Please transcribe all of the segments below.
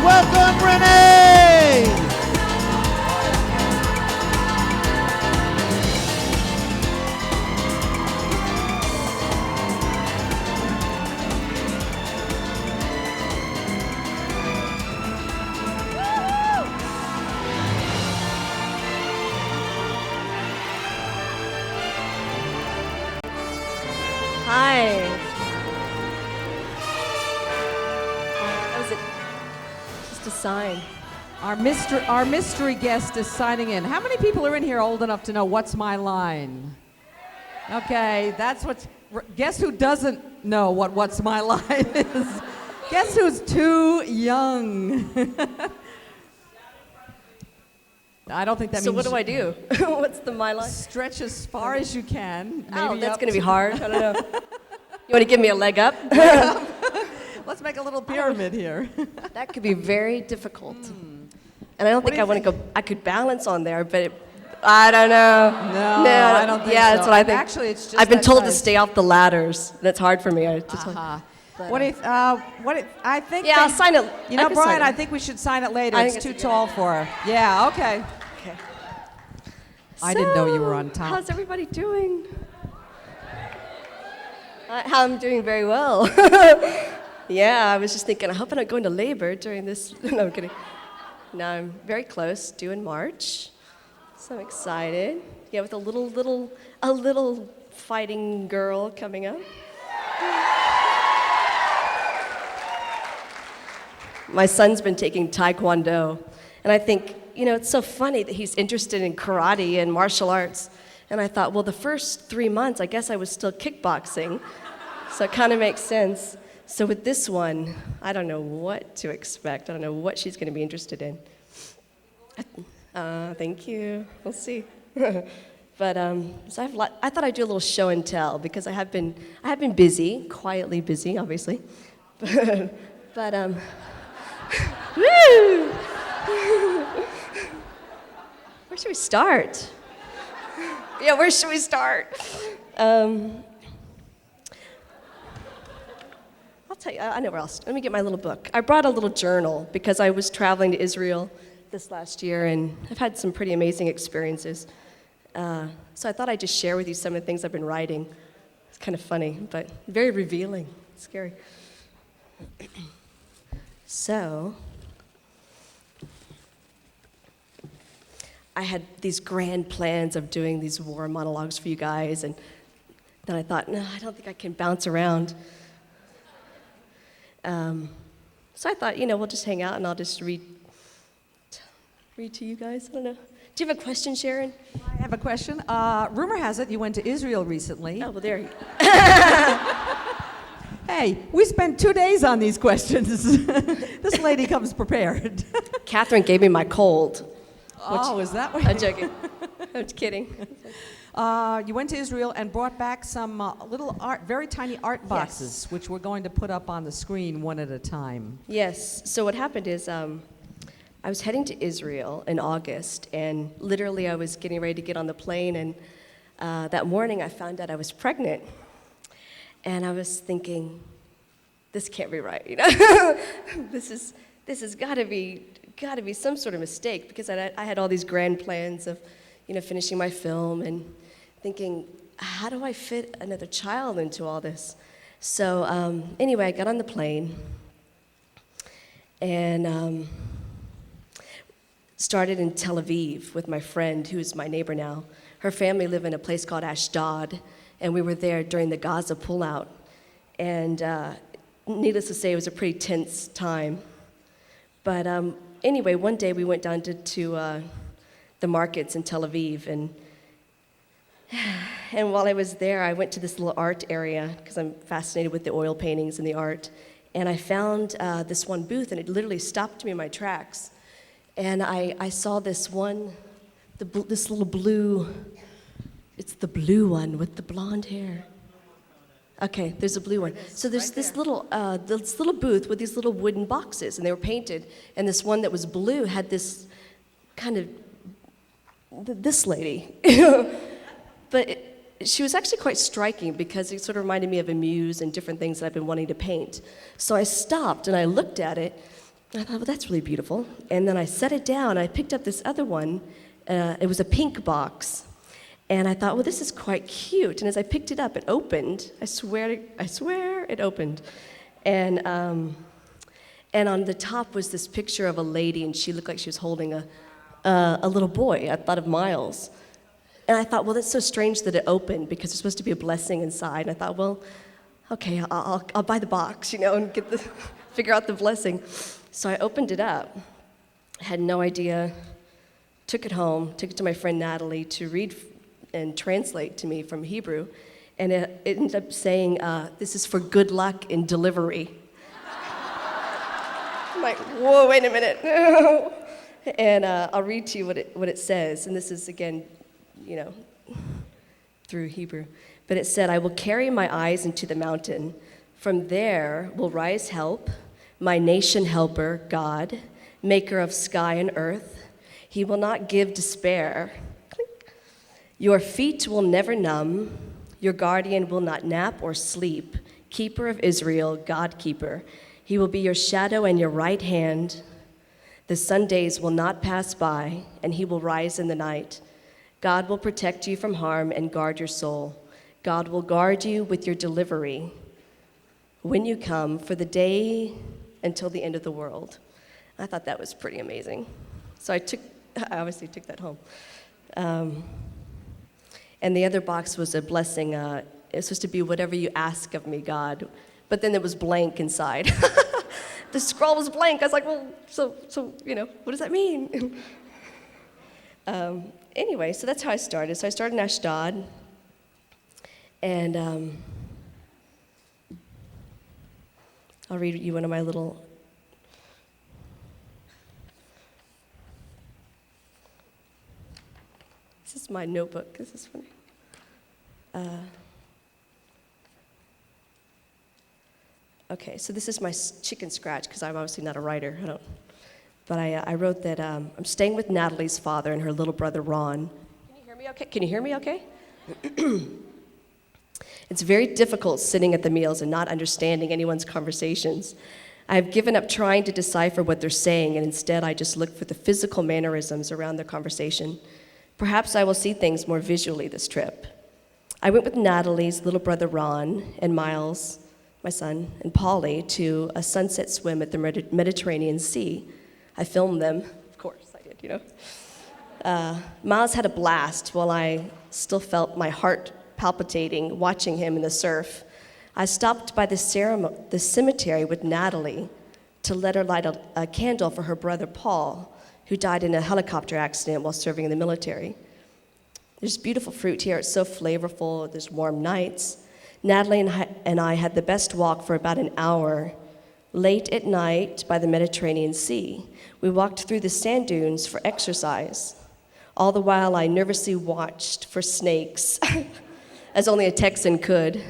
welcome Renee! Hi. That was just a sign. Our mystery guest is signing in. How many people are in here old enough to know what's my line? Okay, that's what's. Guess who doesn't know what what's my line is? Guess who's too young? I don't think that means. So what do I do? What's my line? Stretch as far as you can. Oh, maybe that's up going to be to- hard. I don't know. You want to give me a leg up? Let's make a little pyramid here. That could be very difficult. And I don't think I want to go. I could balance on there, but I don't know. No, I don't think yeah, so. that's what I think. Actually, it's just I've been that told to size. stay off the ladders. That's hard for me. I just What if? I think. Yeah, I'll sign it. You know, I can sign Brian, it. I think we should sign it later. I It's think too it's a good tall idea. for her. Yeah. Okay. Okay. I didn't know you were on top. How's everybody doing? I'm doing very well. Yeah, I was just thinking, I hope I'm not going to labor during this. No, I'm kidding. No, I'm very close, due in March. So I'm excited. Yeah, with a little fighting girl coming up. My son's been taking Taekwondo, and I think, you know, it's so funny that he's interested in karate and martial arts. And I thought, well, the first 3 months, I guess I was still kickboxing, so it kind of makes sense. So with this one, I don't know what to expect. I don't know what she's going to be interested in. Thank you. We'll see. But so I thought I'd do a little show and tell because I have been busy, quietly busy, obviously. But woo! Where should we start? Yeah, where should we start? I'll tell you, I know where else. Let me get my little book. I brought a little journal because I was traveling to Israel this last year and I've had some pretty amazing experiences. So I thought I'd just share with you some of the things I've been writing. It's kind of funny, but very revealing. It's scary. So, I had these grand plans of doing these war monologues for you guys, and then I thought, no, I don't think I can bounce around. So I thought, you know, we'll just hang out and I'll just read to you guys. I don't know. Do you have a question, Sharon? I have a question. Rumor has it you went to Israel recently. Oh, well, there you go. Hey, we spent 2 days on these questions. This lady comes prepared. Catherine gave me my cold. Oh, is that what? I'm joking. I'm just kidding. You went to Israel and brought back some little art, very tiny art boxes, which we're going to put up on the screen one at a time. Yes. So what happened is I was heading to Israel in August, and literally I was getting ready to get on the plane, and that morning I found out I was pregnant. And I was thinking, this can't be right, you know? This has got to be some sort of mistake, because I had all these grand plans of, you know, finishing my film and thinking, how do I fit another child into all this? So anyway, I got on the plane and started in Tel Aviv with my friend, who's my neighbor now. Her family live in a place called Ashdod, and we were there during the Gaza pullout. And needless to say, it was a pretty tense time. But anyway, one day we went down to the markets in Tel Aviv, and while I was there, I went to this little art area, because I'm fascinated with the oil paintings and the art, and I found this one booth, and it literally stopped me in my tracks. And I saw this one, this little blue, it's the blue one with the blonde hair. Okay, there's a blue one. So there's this little booth with these little wooden boxes, and they were painted. And this one that was blue had this kind of this lady, but she was actually quite striking because it sort of reminded me of a muse and different things that I've been wanting to paint. So I stopped and I looked at it, I thought, well, that's really beautiful. And then I set it down. I picked up this other one. It was a pink box. And I thought, well, this is quite cute. And as I picked it up, it opened. I swear it opened. And on the top was this picture of a lady, and she looked like she was holding a little boy. I thought of Miles. And I thought, well, that's so strange that it opened because there's supposed to be a blessing inside. And I thought, well, okay, I'll buy the box, and figure out the blessing. So I opened it up. I had no idea. Took it home, took it to my friend Natalie to read and translate to me from Hebrew. And it ended up saying, this is for good luck in delivery. I'm like, whoa, wait a minute. And I'll read to you what it says. And this is, again, through Hebrew. But it said, I will carry my eyes into the mountain. From there will rise help, my nation helper, God, maker of sky and earth. He will not give despair. Your feet will never numb. Your guardian will not nap or sleep. Keeper of Israel, God keeper. He will be your shadow and your right hand. The sun days will not pass by, and he will rise in the night. God will protect you from harm and guard your soul. God will guard you with your delivery when you come for the day until the end of the world. I thought that was pretty amazing. So I obviously took that home. And the other box was a blessing. It was supposed to be whatever you ask of me, God. But then it was blank inside. The scroll was blank. I was like, well, so what does that mean? Anyway, so that's how I started. So I started in Ashdod. And I'll read you one of my little... This is my notebook. This is funny. Okay, so this is my chicken scratch, because I'm obviously not a writer. But I wrote that I'm staying with Natalie's father and her little brother, Ron. Can you hear me okay? Can you hear me okay? It's very difficult sitting at the meals and not understanding anyone's conversations. I've given up trying to decipher what they're saying, and instead I just look for the physical mannerisms around their conversation. Perhaps I will see things more visually this trip. I went with Natalie's little brother Ron and Miles, my son, and Polly to a sunset swim at the Mediterranean Sea. I filmed them. Of course I did, Miles had a blast while I still felt my heart palpitating watching him in the surf. I stopped by the cemetery with Natalie to let her light a candle for her brother Paul, who died in a helicopter accident while serving in the military. There's beautiful fruit here. It's so flavorful. There's warm nights. Natalie and I had the best walk for about an hour, late at night by the Mediterranean Sea. We walked through the sand dunes for exercise. All the while, I nervously watched for snakes, as only a Texan could.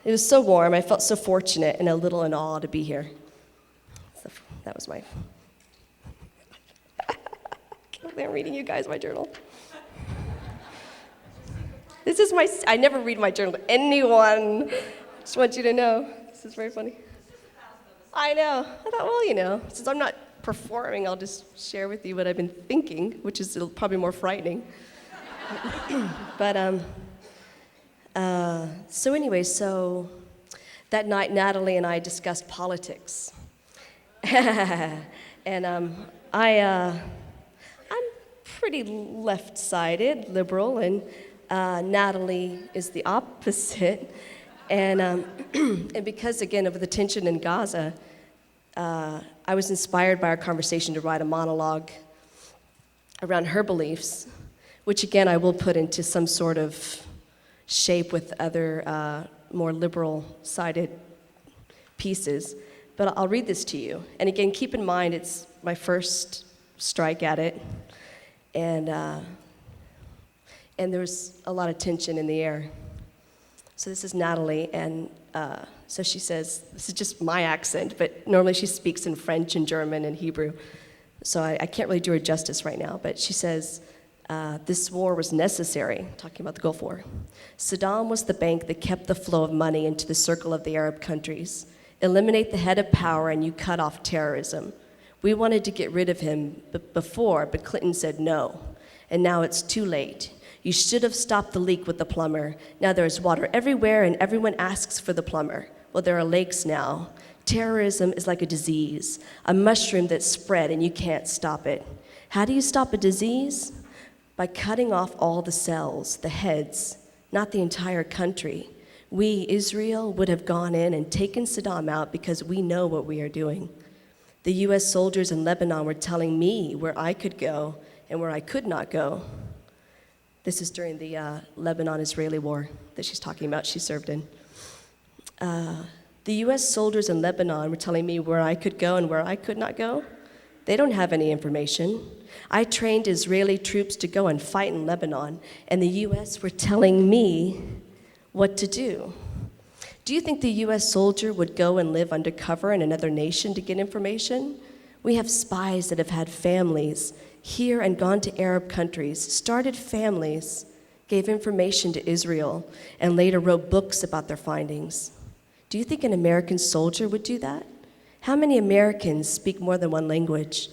It was so warm. I felt so fortunate and a little in awe to be here. So that was my... I'm reading you guys my journal. This is I never read my journal to anyone. Just want you to know. This is very funny. I know. I thought, well, since I'm not performing, I'll just share with you what I've been thinking, which is probably more frightening. But, so that night, Natalie and I discussed politics. And I'm pretty left-sided, liberal, and Natalie is the opposite. And and because, again, of the tension in Gaza, I was inspired by our conversation to write a monologue around her beliefs, which, again, I will put into some sort of shape with other more liberal-sided pieces. But I'll read this to you. And again, keep in mind, it's my first strike at it. And there's a lot of tension in the air. So this is Natalie, and so she says, this is just my accent, but normally she speaks in French and German and Hebrew, so I can't really do her justice right now, but she says, this war was necessary, talking about the Gulf War. Saddam was the bank that kept the flow of money into the circle of the Arab countries. Eliminate the head of power and you cut off terrorism. We wanted to get rid of him before, but Clinton said no. And now it's too late. You should have stopped the leak with the plumber. Now there's water everywhere and everyone asks for the plumber. Well, there are lakes now. Terrorism is like a disease, a mushroom that's spread and you can't stop it. How do you stop a disease? By cutting off all the cells, the heads, not the entire country. We, Israel, would have gone in and taken Saddam out because we know what we are doing. The US soldiers in Lebanon were telling me where I could go and where I could not go. This is during the Lebanon-Israeli war that she's talking about, she served in. The US soldiers in Lebanon were telling me where I could go and where I could not go. They don't have any information. I trained Israeli troops to go and fight in Lebanon, and the US were telling me what to do. Do you think the US soldier would go and live undercover in another nation to get information? We have spies that have had families here and gone to Arab countries, started families, gave information to Israel, and later wrote books about their findings. Do you think an American soldier would do that? How many Americans speak more than one language?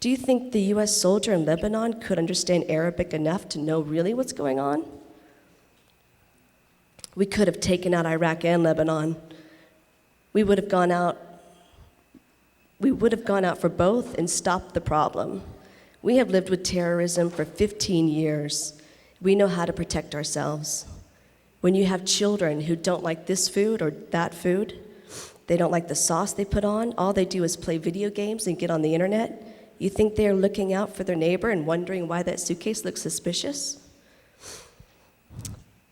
Do you think the US soldier in Lebanon could understand Arabic enough to know really what's going on? We could have taken out Iraq and Lebanon. We would have gone out for both and stopped the problem. We have lived with terrorism for 15 years. We know how to protect ourselves. When you have children who don't like this food or that food, they don't like the sauce they put on, all they do is play video games and get on the internet, you think they're looking out for their neighbor and wondering why that suitcase looks suspicious?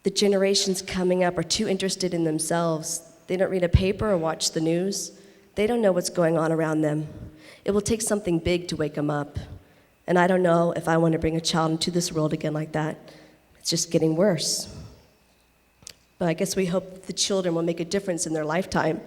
The generations coming up are too interested in themselves. They don't read a paper or watch the news. They don't know what's going on around them. It will take something big to wake them up. And I don't know if I want to bring a child into this world again like that. It's just getting worse. But I guess we hope the children will make a difference in their lifetime.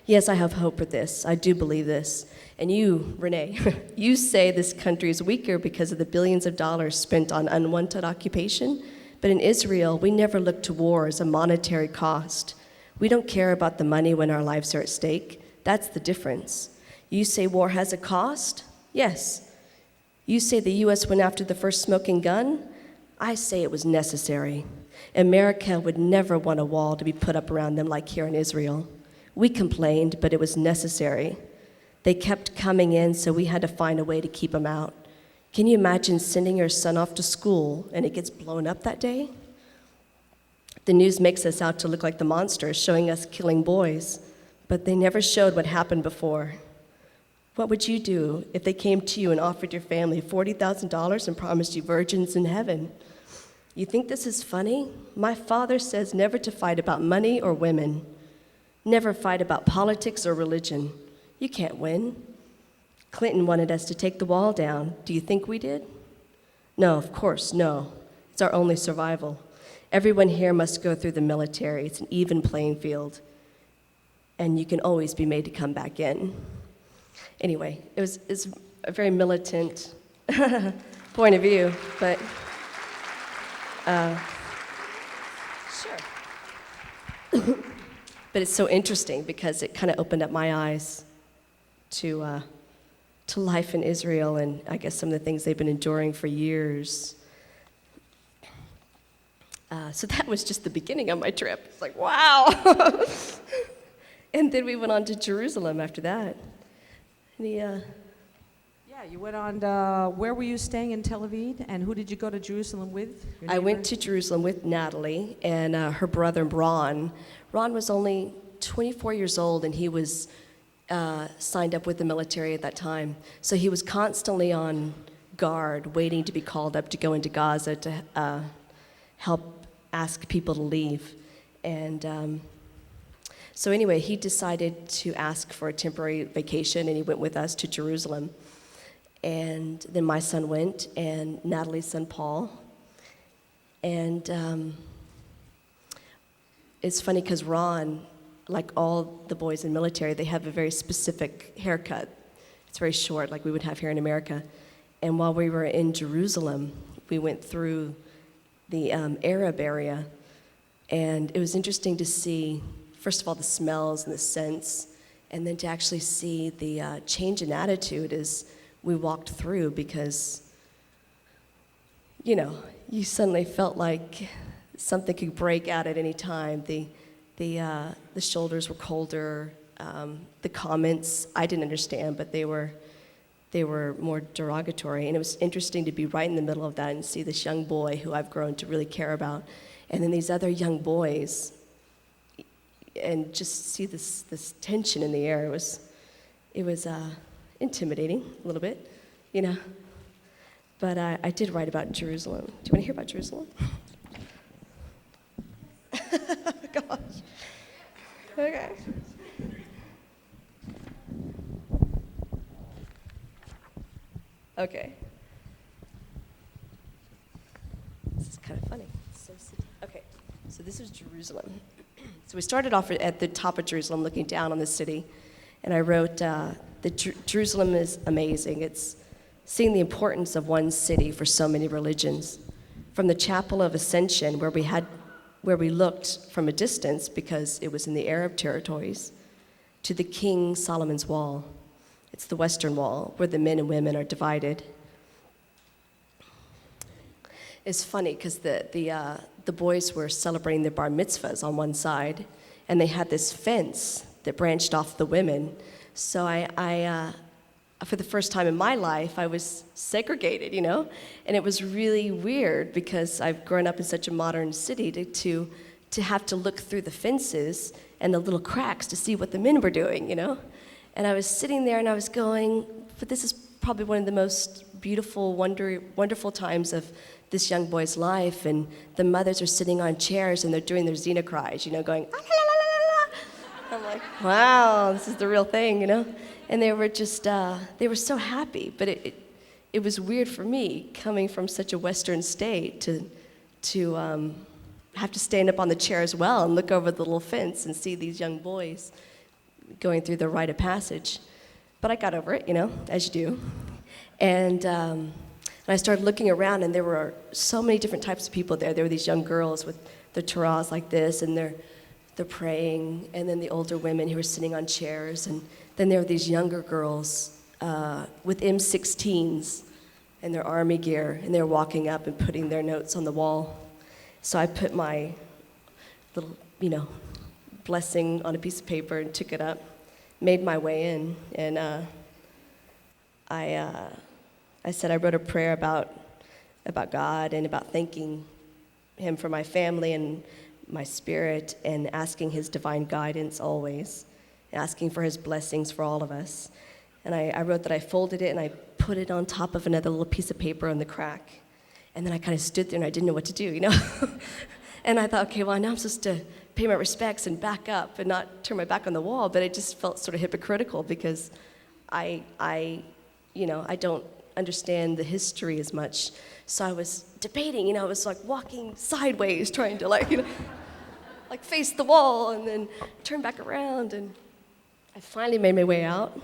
Yes, I have hope for this. I do believe this. And you, Renee, you say this country is weaker because of the billions of dollars spent on unwanted occupation. But in Israel, we never look to war as a monetary cost. We don't care about the money when our lives are at stake. That's the difference. You say war has a cost? Yes. You say the U.S. went after the first smoking gun? I say it was necessary. America would never want a wall to be put up around them like here in Israel. We complained, but it was necessary. They kept coming in, so we had to find a way to keep them out. Can you imagine sending your son off to school and it gets blown up that day? The news makes us out to look like the monsters, showing us killing boys, but they never showed what happened before. What would you do if they came to you and offered your family $40,000 and promised you virgins in heaven? You think this is funny? My father says never to fight about money or women. Never fight about politics or religion. You can't win. Clinton wanted us to take the wall down. Do you think we did? No, of course, no. It's our only survival. Everyone here must go through the military. It's an even playing field. And you can always be made to come back in. Anyway, it's a very militant point of view, but sure. But it's so interesting because it kind of opened up my eyes to life in Israel and I guess some of the things they've been enduring for years. So that was just the beginning of my trip. It's like, wow. And then we went on to Jerusalem after that. Yeah, you went on, where were you staying in Tel Aviv, and who did you go to Jerusalem with? I went to Jerusalem with Natalie and her brother Ron. Ron was only 24 years old, and he was signed up with the military at that time. So he was constantly on guard, waiting to be called up to go into Gaza to help ask people to leave. And so anyway, he decided to ask for a temporary vacation, and he went with us to Jerusalem. And then my son went, and Natalie's son, Paul. And it's funny because Ron, like all the boys in military, they have a very specific haircut. It's very short, like we would have here in America. And while we were in Jerusalem, we went through the Arab area, and it was interesting to see, first of all, the smells and the scents, and then to actually see the change in attitude as we walked through, because, you know, you suddenly felt like something could break out at any time. The shoulders were colder. The comments I didn't understand, but they were more derogatory. And it was interesting to be right in the middle of that and see this young boy who I've grown to really care about, and then these other young boys, and just see this tension in the air. It was intimidating a little bit, you know. But I did write about Jerusalem. Do you want to hear about Jerusalem? Gosh. Okay. Okay. This is kind of funny. Okay, so this is Jerusalem. So we started off at the top of Jerusalem, looking down on the city, and I wrote Jerusalem is amazing. It's seeing the importance of one city for so many religions. From the Chapel of Ascension, where we looked from a distance because it was in the Arab territories, to the King Solomon's Wall. It's the Western Wall, where the men and women are divided. It's funny because the boys were celebrating their bar mitzvahs on one side, and they had this fence that branched off the women. So I for the first time in my life, I was segregated, you know? And it was really weird because I've grown up in such a modern city to have to look through the fences and the little cracks to see what the men were doing, you know? And I was sitting there and I was going, but this is probably one of the most beautiful, wonderful times of this young boy's life, and the mothers are sitting on chairs and they're doing their Xena cries, you know, going, ah, la, la, la, la, la. I'm like, wow, this is the real thing, you know? And they were just, they were so happy, but it was weird for me, coming from such a Western state, to have to stand up on the chair as well and look over the little fence and see these young boys going through the rite of passage. But I got over it, you know, as you do. And I started looking around, and there were so many different types of people there. There were these young girls with their Torahs like this, and they're praying, and then the older women who were sitting on chairs, and then there were these younger girls with M16s and their army gear, and they were walking up and putting their notes on the wall. So I put my little, you know, blessing on a piece of paper and took it up, made my way in, and I said I wrote a prayer about God and about thanking Him for my family and my spirit, and asking His divine guidance always, asking for His blessings for all of us. And I wrote that I folded it and I put it on top of another little piece of paper in the crack. And then I kind of stood there and I didn't know what to do, you know? And I thought, okay, well, now I'm supposed to pay my respects and back up and not turn my back on the wall, but it just felt sort of hypocritical because I don't understand the history as much. So I was debating, you know, I was like walking sideways, trying to like face the wall and then turn back around, and I finally made my way out.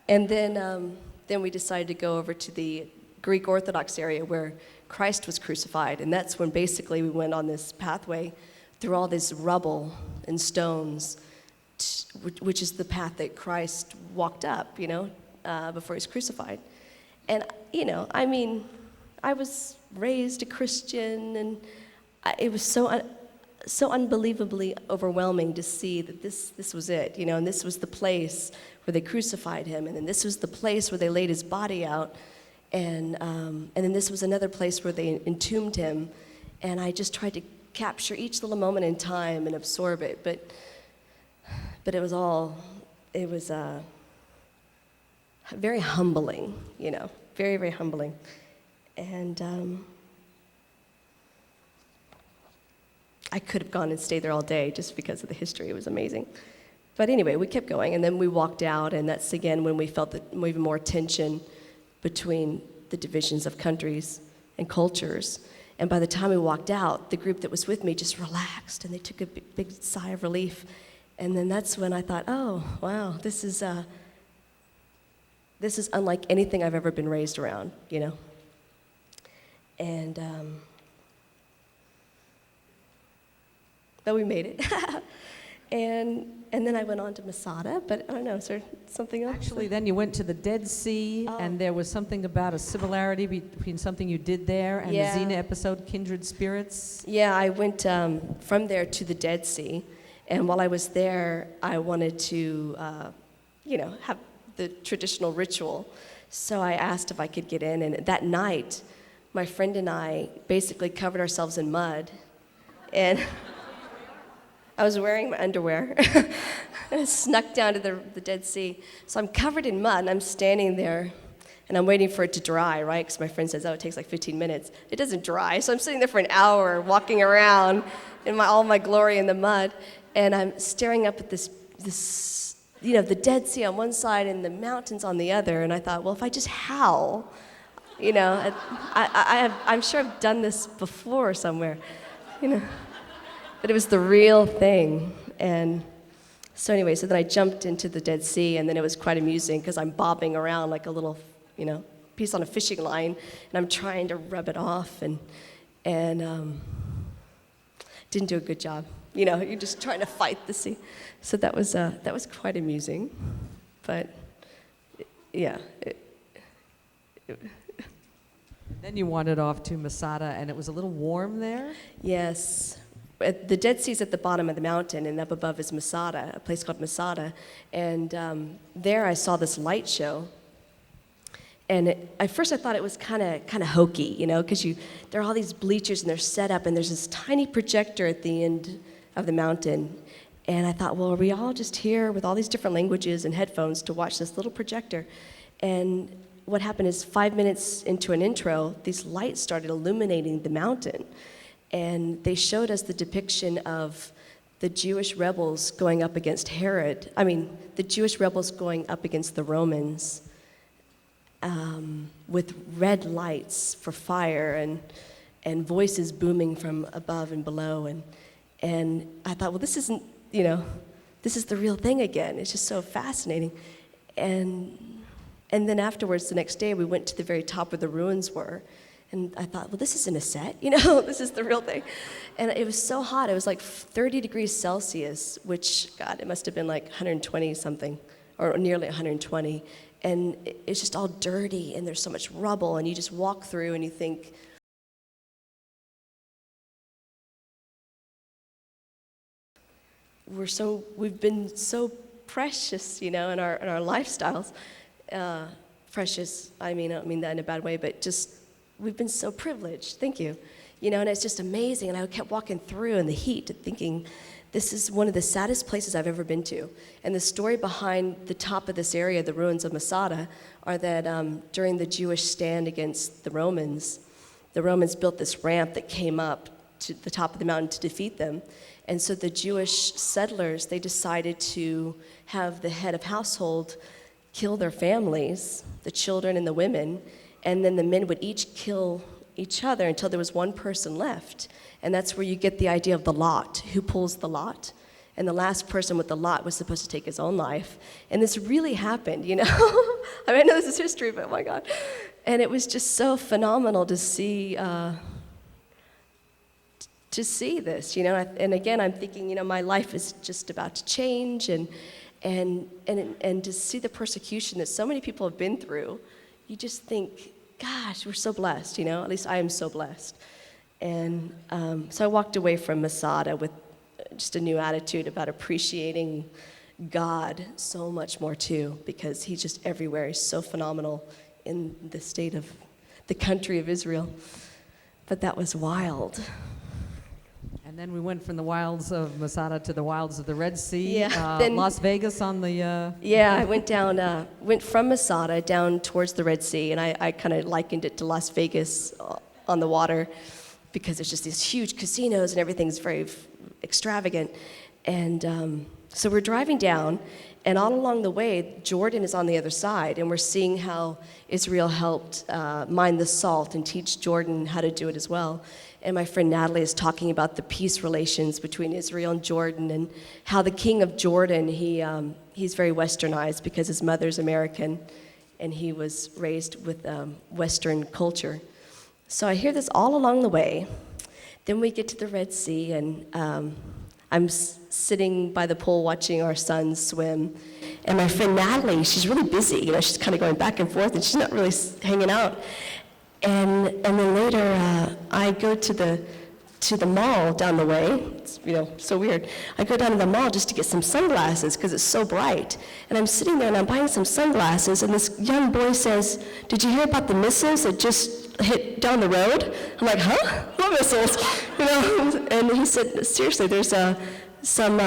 And then we decided to go over to the Greek Orthodox area where Christ was crucified, and that's when basically we went on this pathway through all this rubble and stones, which is the path that Christ walked up, you know, before he was crucified. And, you know, I mean, I was raised a Christian, and it was so unbelievably overwhelming to see that this was it, you know, and this was the place where they crucified him, and then this was the place where they laid his body out, and then this was another place where they entombed him, and I just tried to capture each little moment in time and absorb it, but it was very humbling, you know, very, very humbling. And I could have gone and stayed there all day just because of the history. It was amazing. But anyway, we kept going, and then we walked out, and that's again when we felt even more tension between the divisions of countries and cultures. And by the time we walked out, the group that was with me just relaxed, and they took a big sigh of relief. And then that's when I thought, oh, wow, this is unlike anything I've ever been raised around, you know? And, but we made it. And then I went on to Masada, but I don't know, is there something else? Actually, then you went to the Dead Sea, and there was something about a similarity between something you did there and the Xena episode, Kindred Spirits. Yeah, I went from there to the Dead Sea, and while I was there, I wanted to, have the traditional ritual. So I asked if I could get in, and that night, my friend and I basically covered ourselves in mud, and I was wearing my underwear, and I snuck down to the Dead Sea. So I'm covered in mud, and I'm standing there, and I'm waiting for it to dry, right? Because my friend says, it takes like 15 minutes. It doesn't dry, so I'm sitting there for an hour, walking around in all my glory in the mud, and I'm staring up at this, the Dead Sea on one side and the mountains on the other, and I thought, well, if I just howl, I'm sure I've done this before somewhere, But it was the real thing. And so anyway, so then I jumped into the Dead Sea, and then it was quite amusing because I'm bobbing around like a little, piece on a fishing line, and I'm trying to rub it off, and didn't do a good job. You're just trying to fight the sea. So that was quite amusing. But yeah. Then you wandered off to Masada, and it was a little warm there? Yes. The Dead Sea's at the bottom of the mountain, and up above is Masada, a place called Masada. And there I saw this light show. And at first I thought it was kind of hokey, because there are all these bleachers, and they're set up, and there's this tiny projector at the end of the mountain. And I thought, well, are we all just here with all these different languages and headphones to watch this little projector? And what happened is 5 minutes into an intro, these lights started illuminating the mountain. And they showed us the depiction of the Jewish rebels going up against the Jewish rebels going up against the Romans with red lights for fire and voices booming from above and below. And I thought, well, this isn't, this is the real thing again. It's just so fascinating. And then afterwards, the next day, we went to the very top where the ruins were. And I thought, well, this isn't a set, this is the real thing. And it was so hot. It was like 30 degrees Celsius, which, God, it must have been like 120 something, or nearly 120. And it's just all dirty, and there's so much rubble, and you just walk through and you think, we've been so precious, in our lifestyles. Precious, I don't mean that in a bad way, but just, we've been so privileged, thank you. And it's just amazing, and I kept walking through in the heat thinking, this is one of the saddest places I've ever been to. And the story behind the top of this area, the ruins of Masada, are that during the Jewish stand against the Romans built this ramp that came up to the top of the mountain to defeat them. And so the Jewish settlers, they decided to have the head of household kill their families, the children and the women, and then the men would each kill each other until there was one person left. And that's where you get the idea of the lot, who pulls the lot. And the last person with the lot was supposed to take his own life. And this really happened, I know this is history, but oh my God. And it was just so phenomenal to see this, And again, I'm thinking, my life is just about to change, and to see the persecution that so many people have been through, you just think, gosh, we're so blessed, At least I am so blessed. And so I walked away from Masada with just a new attitude about appreciating God so much more too, because He's just everywhere. He's so phenomenal in the country of Israel. But that was wild. And then we went from the wilds of Masada to the wilds of the Red Sea. Yeah, Las Vegas on the... Yeah, I went from Masada down towards the Red Sea, and I kind of likened it to Las Vegas on the water, because there's just these huge casinos and everything's very extravagant. And so we're driving down, and all along the way, Jordan is on the other side, and we're seeing how Israel helped mine the salt and teach Jordan how to do it as well. And my friend Natalie is talking about the peace relations between Israel and Jordan, and how the king of Jordan, he's very westernized because his mother's American, and he was raised with Western culture. So I hear this all along the way. Then we get to the Red Sea, and I'm sitting by the pool watching our sons swim. And my friend Natalie, she's really busy. She's kind of going back and forth, and she's not really hanging out. And then later, I go to the mall down the way. It's, so weird. I go down to the mall just to get some sunglasses because it's so bright. And I'm sitting there and I'm buying some sunglasses, and this young boy says, "Did you hear about the missiles that just hit down the road?" I'm like, "Huh? What missiles?" And he said, "Seriously, there's some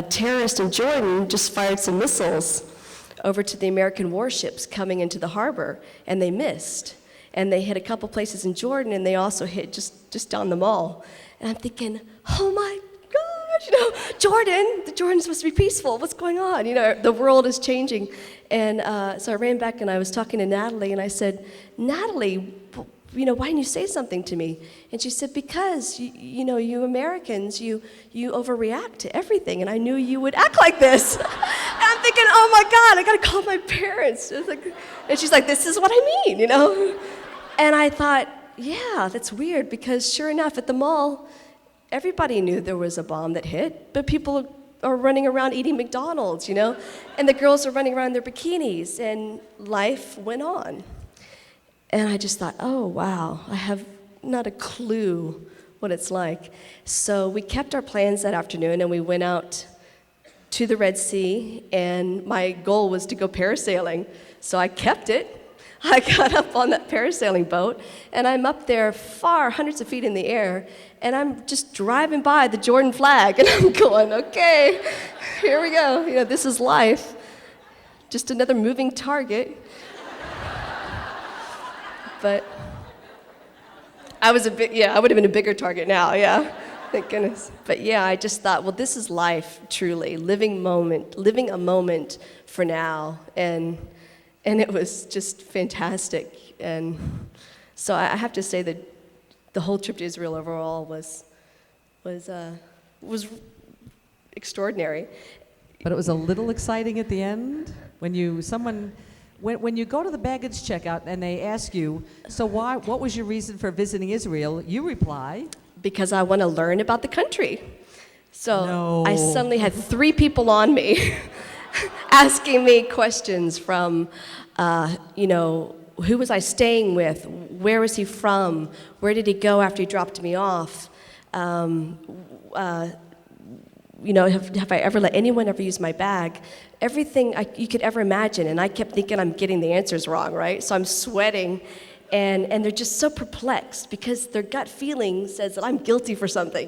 terrorist in Jordan just fired some missiles over to the American warships coming into the harbor, and they missed. And they hit a couple places in Jordan, and they also hit just down the mall." And I'm thinking, oh my gosh, Jordan, the Jordan's supposed to be peaceful. What's going on? The world is changing. And so I ran back and I was talking to Natalie, and I said, "Natalie, why didn't you say something to me?" And she said, "Because, you Americans, you overreact to everything, and I knew you would act like this." And I'm thinking, oh my God, I gotta call my parents. And she's like, "This is what I mean, And I thought, yeah, that's weird, because sure enough, at the mall, everybody knew there was a bomb that hit, but people are running around eating McDonald's, And the girls are running around in their bikinis, and life went on. And I just thought, oh, wow, I have not a clue what it's like. So we kept our plans that afternoon, and we went out to the Red Sea, and my goal was to go parasailing. So I kept it. I got up on that parasailing boat, and I'm up there far, hundreds of feet in the air, and I'm just driving by the Jordan flag, and I'm going, okay, here we go. This is life. Just another moving target. But I would have been a bigger target now, yeah. Thank goodness. But yeah, I just thought, well, this is life, truly, living a moment for now, and it was just fantastic. And so I have to say that the whole trip to Israel overall was extraordinary. But it was a little exciting at the end when you go to the baggage checkout and they ask you, "So what was your reason for visiting Israel?" You reply, "Because I want to learn about the country." So No. I suddenly had 3 people on me asking me questions from, who was I staying with? Where was he from? Where did he go after he dropped me off? Have I ever let anyone ever use my bag? Everything you could ever imagine. And I kept thinking I'm getting the answers wrong, right? So I'm sweating, and they're just so perplexed because their gut feeling says that I'm guilty for something,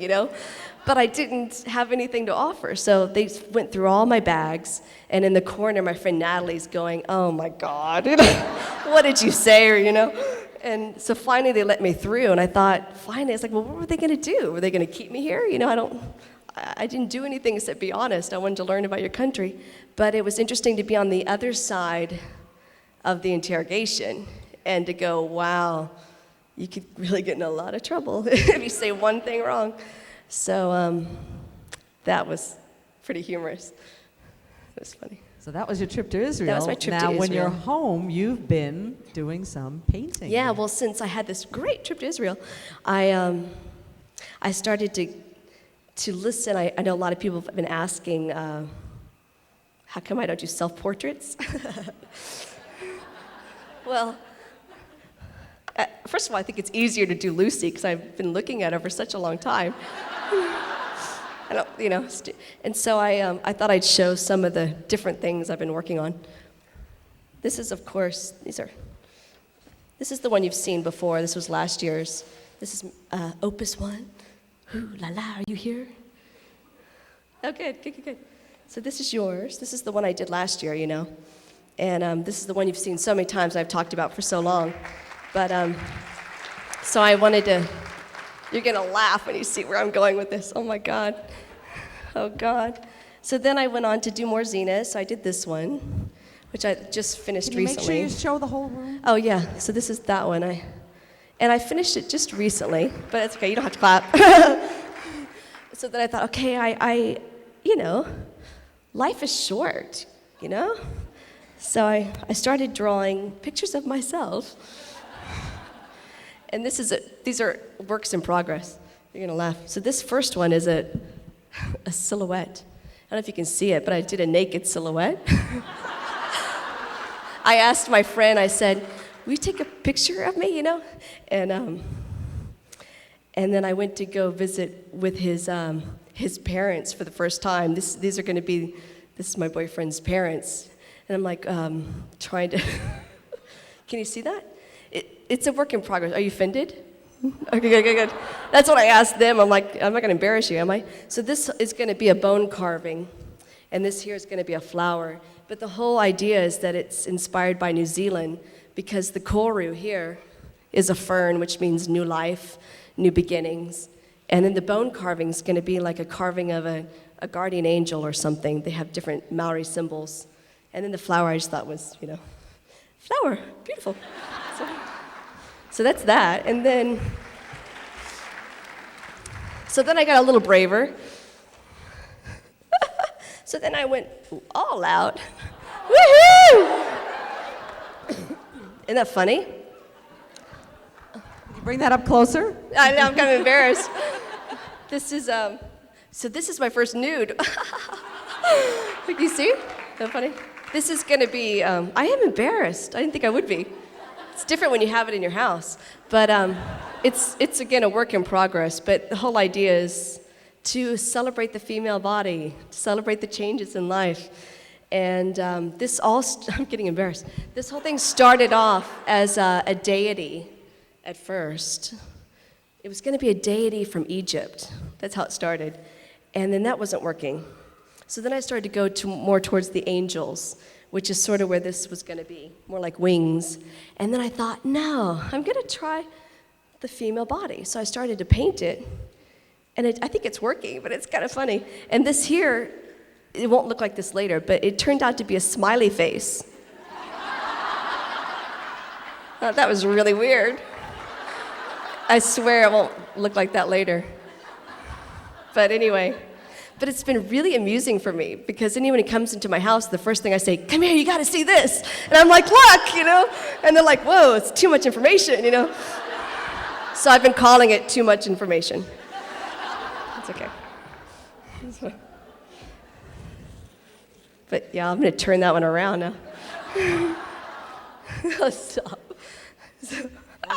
But I didn't have anything to offer. So they went through all my bags, and in the corner, my friend Natalie's going, "Oh my God, what did you say?" And so finally they let me through, and I thought, finally, it's like, well, what were they going to do? Were they going to keep me here? I didn't do anything except be honest. I wanted to learn about your country. But it was interesting to be on the other side of the interrogation and to go, wow, you could really get in a lot of trouble if you say one thing wrong. So that was pretty humorous. It was funny. So that was your trip to Israel. That was my trip to Israel. Now, when you're home, you've been doing some painting. Yeah, well, since I had this great trip to Israel, I started to listen. I know a lot of people have been asking, how come I don't do self-portraits? Well, first of all, I think it's easier to do Lucy because I've been looking at her for such a long time. And so I thought I'd show some of the different things I've been working on. This is, of course, this is the one you've seen before. This was last year's. This is Opus 1. Ooh, la la, are you here? Oh, good. So this is yours. This is the one I did last year, And this is the one you've seen so many times I've talked about for so long. But so I wanted to, you're going to laugh when you see where I'm going with this. Oh, my God. Oh, God. So then I went on to do more Xena. So I did this one, which I just finished recently. Can you make sure you show the whole room? Oh, yeah. So this is that one. And I finished it just recently, but it's okay. You don't have to clap. So then I thought, okay, I life is short, So I started drawing pictures of myself. And these are works in progress. You're going to laugh. So this first one is a silhouette. I don't know if you can see it, but I did a naked silhouette. I asked my friend, I said, will you take a picture of me, And then I went to go visit with his parents for the first time. This is my boyfriend's parents. And I'm like, trying to, can you see that? It's a work in progress. Are you offended? Okay, good. That's what I asked them. I'm like, I'm not going to embarrass you, am I? So this is going to be a bone carving, and this here is going to be a flower. But the whole idea is that it's inspired by New Zealand, because the koru here is a fern, which means new life, new beginnings. And then the bone carving is going to be like a carving of a guardian angel or something. They have different Maori symbols. And then the flower I just thought was, flower, beautiful. So that's that. And then, so then I got a little braver. So then I went all out. Woohoo! Isn't that funny? Can you bring that up closer? I know, I'm kind of embarrassed. This is my first nude. You see? Isn't that funny? This is gonna be, I am embarrassed. I didn't think I would be. It's different when you have it in your house, but it's again a work in progress. But the whole idea is to celebrate the female body, to celebrate the changes in life, and I'm getting embarrassed. This whole thing started off as a deity at first. It was going to be a deity from Egypt. That's how it started, and then that wasn't working. So then I started to go more towards the angels, which is sort of where this was going to be, more like wings. And then I thought, no, I'm going to try the female body. So I started to paint it, and I think it's working, but it's kind of funny. And this here, it won't look like this later, but it turned out to be a smiley face. That was really weird. I swear it won't look like that later. But anyway. But it's been really amusing for me, because anyone who comes into my house, the first thing I say, come here, you gotta see this. And I'm like, look, And they're like, whoa, it's too much information, So I've been calling it too much information. It's okay. But yeah, I'm gonna turn that one around now. Oh, stop.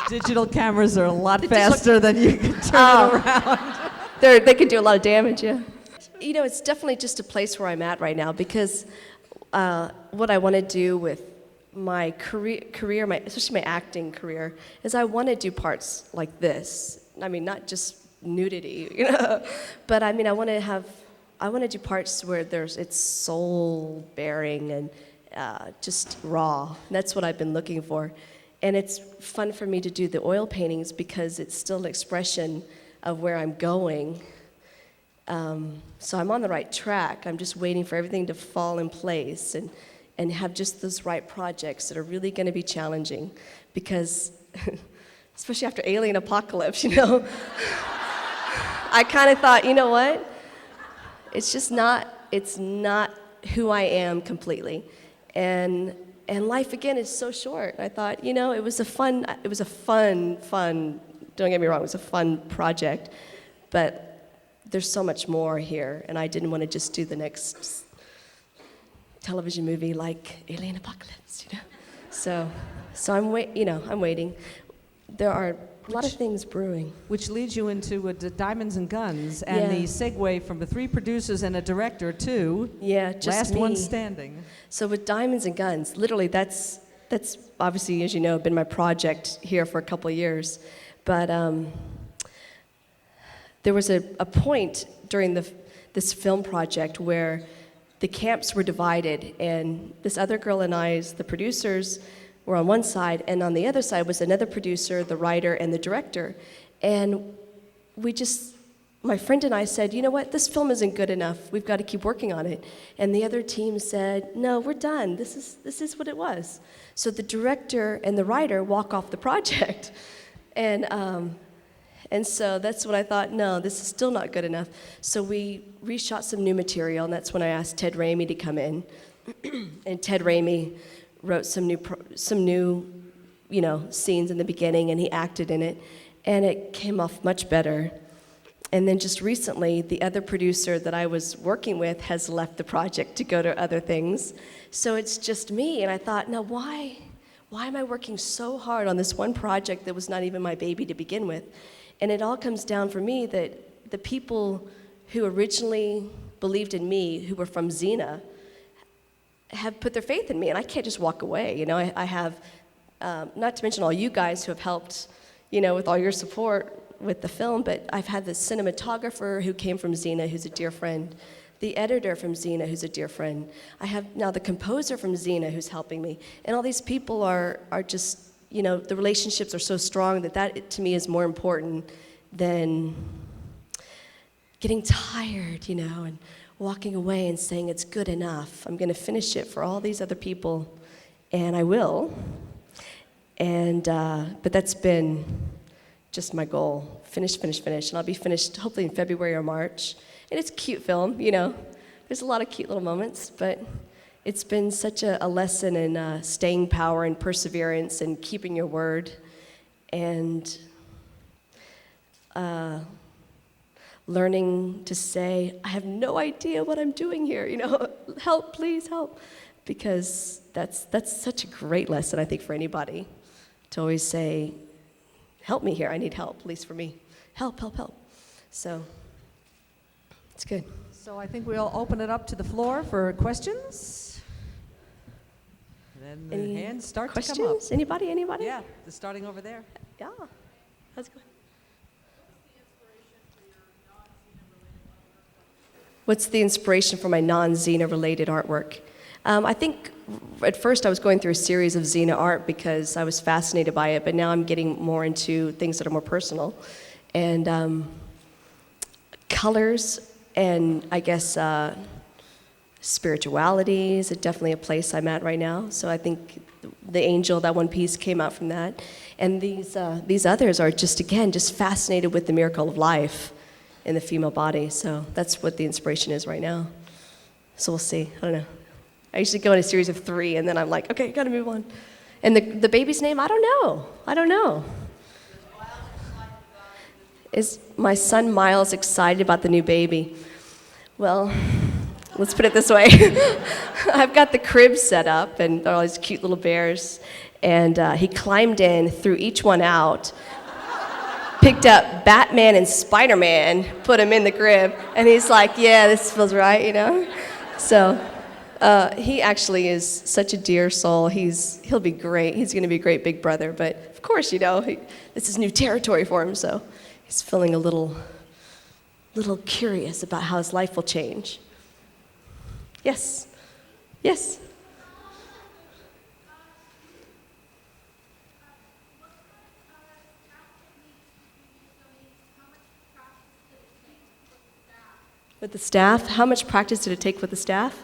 Digital cameras are a lot faster than you can turn it around. They can do a lot of damage, yeah. It's definitely just a place where I'm at right now, because what I want to do with my career, especially my acting career, is I want to do parts like this. I mean, not just nudity, but I mean, I want to do parts where it's soul bearing and just raw. And that's what I've been looking for. And it's fun for me to do the oil paintings, because it's still an expression of where I'm going. So I'm on the right track. I'm just waiting for everything to fall in place and have just those right projects that are really going to be challenging, because especially after Alien Apocalypse, I kind of thought, you know what? It's not who I am completely. And life again is so short. I thought, it was a fun, don't get me wrong, it was a fun project, but there's so much more here, and I didn't want to just do the next television movie like Alien Apocalypse, So I'm waiting. There are a lot of things brewing. Which leads you into Diamonds and Guns, and the segue from the 3 producers and a director to just Last me. One Standing. So with Diamonds and Guns, literally that's obviously, as you know, been my project here for a couple of years, but there was a point during this film project where the camps were divided, and this other girl and I, as the producers, were on one side, and on the other side was another producer, the writer, and the director. And my friend and I said, you know what, this film isn't good enough. We've got to keep working on it. And the other team said, no, we're done. This is what it was. So the director and the writer walk off the project. And so that's when I thought, no, this is still not good enough. So we reshot some new material, and that's when I asked Ted Raimi to come in. And Ted Raimi wrote some new, scenes in the beginning, and he acted in it, and it came off much better. And then just recently, the other producer that I was working with has left the project to go to other things. So it's just me, and I thought, now why am I working so hard on this one project that was not even my baby to begin with? And it all comes down for me that the people who originally believed in me, who were from Xena, have put their faith in me, and I can't just walk away. You know, I have, not to mention all you guys who have helped, you know, with all your support with the film, but I've had the cinematographer who came from Xena, who's a dear friend, the editor from Xena, who's a dear friend. I have now the composer from Xena who's helping me. And all these people are just, you know, the relationships are so strong that to me is more important than getting tired, you know, and walking away and saying it's good enough. I'm gonna finish it for all these other people, and I will. And, but that's been just my goal, finish, and I'll be finished hopefully in February or March. And it's a cute film, you know. There's a lot of cute little moments, but it's been such a lesson in staying power and perseverance and keeping your word and learning to say, I have no idea what I'm doing here, you know, help, please help. Because that's such a great lesson, I think, for anybody, to always say, help me here, I need help, at least for me. Help. So, it's good. So I think we'll open it up to the floor for questions. And then the hands start questions? to come up. Anybody? Yeah, they're starting over there. Yeah, how's it going? What's the inspiration for my non-Xena related artwork? I think at first I was going through a series of Xena art because I was fascinated by it, but now I'm getting more into things that are more personal. And colors and I guess spirituality is definitely a place I'm at right now. So I think the angel, that one piece came out from that. And these others are just, again, just fascinated with the miracle of life in the female body. So that's what the inspiration is right now. So we'll see. I don't know. I usually go in a series of 3, and then I'm like, okay, gotta move on. And the baby's name, I don't know. Is my son Miles excited about the new baby? Well, let's put it this way. I've got the crib set up, and there are all these cute little bears. And he climbed in, threw each one out, picked up Batman and Spider-Man, put him in the crib, and he's like, yeah, this feels right, you know? So he actually is such a dear soul. He'll be great. He's going to be a great big brother. But of course, you know, this is new territory for him, so he's feeling a little curious about how his life will change. Yes. With the staff? How much practice did it take with the staff?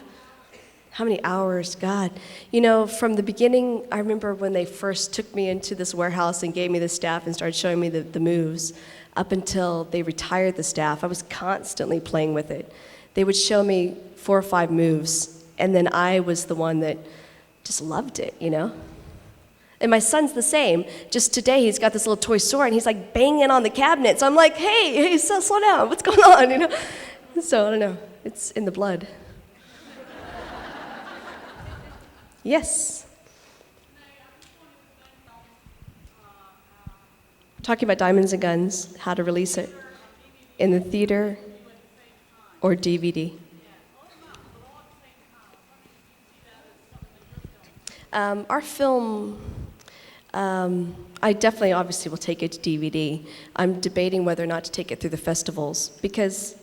How many hours? God. You know, from the beginning, I remember when they first took me into this warehouse and gave me the staff and started showing me the moves, up until they retired the staff, I was constantly playing with it. They would show me 4 or 5 moves, and then I was the one that just loved it, you know? And my son's the same. Just today, he's got this little toy sword, and he's like banging on the cabinets. I'm like, hey, slow down, what's going on, you know? So, I don't know, it's in the blood. Yes. Talking about Diamonds and Guns, how to release it in the theater or DVD. Our film, I definitely obviously will take it to DVD. I'm debating whether or not to take it through the festivals because,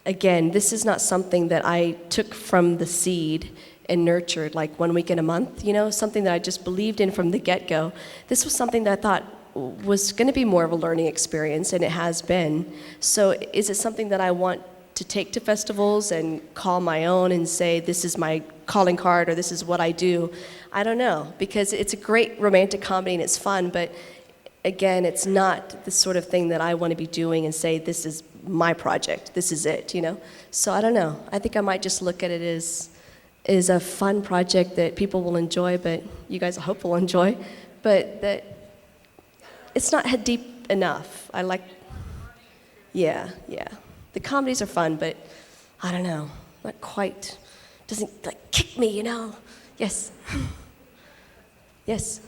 again, this is not something that I took from the seed and nurtured like 1 week in a month, you know, something that I just believed in from the get-go. This was something that I thought was going to be more of a learning experience, and it has been. So is it something that I want to take to festivals and call my own and say, this is my calling card or this is what I do? I don't know, because it's a great romantic comedy and it's fun, but again, it's not the sort of thing that I want to be doing and say, this is my project, this is it, you know? So I don't know. I think I might just look at it as a fun project that people will enjoy, but you guys I hope will enjoy, but that it's not deep enough. Yeah, yeah. The comedies are fun, but I don't know, not quite, doesn't like kick me, you know? Yes. Yes.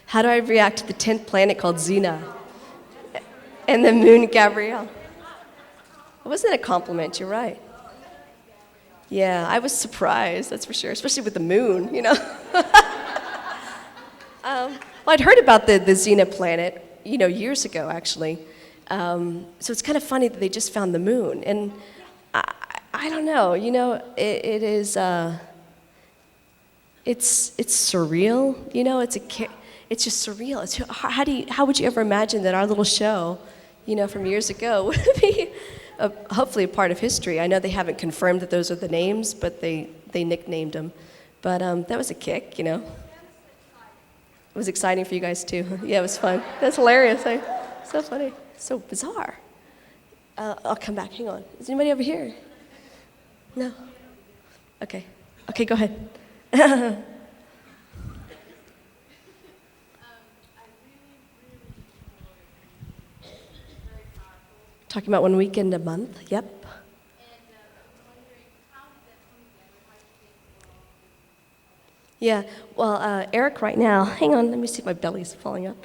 How do I react to the 10th planet called Xena and the moon Gabrielle? It wasn't a compliment, you're right. Yeah, I was surprised, that's for sure, especially with the moon, you know? Well, I'd heard about the Xena planet, you know, years ago, actually. So it's kind of funny that they just found the moon. And I don't know, you know, it is, it's surreal, you know, it's just surreal. How would you ever imagine that our little show, you know, from years ago would be hopefully a part of history? I know they haven't confirmed that those are the names, but they nicknamed them. But that was a kick, you know. It was exciting for you guys too. Yeah, it was fun. That's hilarious. So funny. So bizarre. I'll come back. Hang on. Is anybody over here? No? Okay. Okay, go ahead. Talking about one weekend a month? Yep. Yeah, well, Eric right now, hang on, let me see if my belly's falling out.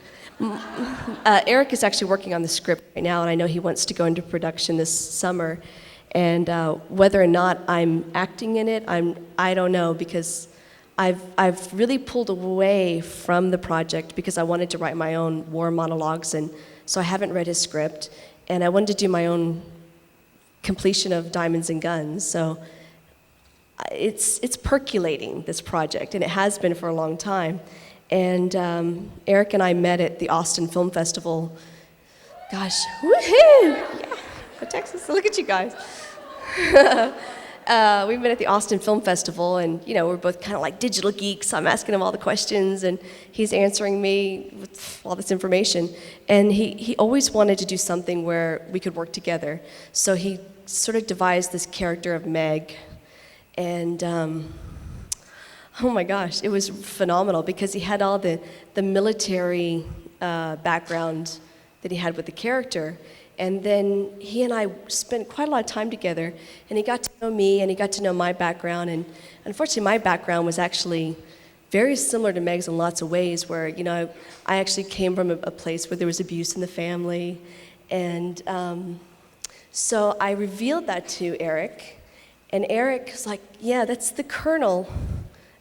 Eric is actually working on the script right now, and I know he wants to go into production this summer. And whether or not I'm acting in it, I don't know, because I've really pulled away from the project because I wanted to write my own war monologues, and so I haven't read his script, and I wanted to do my own completion of Diamonds and Guns. So it's percolating, this project, and it has been for a long time. And Eric and I met at the Austin Film Festival. Gosh, woohoo! Yeah, Texas, look at you guys. We met at the Austin Film Festival, and you know, we're both kind of like digital geeks. I'm asking him all the questions, and he's answering me with all this information. And he always wanted to do something where we could work together. So he sort of devised this character of Meg. And oh my gosh, it was phenomenal because he had all the military background that he had with the character. And then he and I spent quite a lot of time together, and he got to know me, and he got to know my background. And unfortunately, my background was actually very similar to Meg's in lots of ways, where, you know, I actually came from a place where there was abuse in the family. And so I revealed that to Eric. And Eric was like, yeah, that's the kernel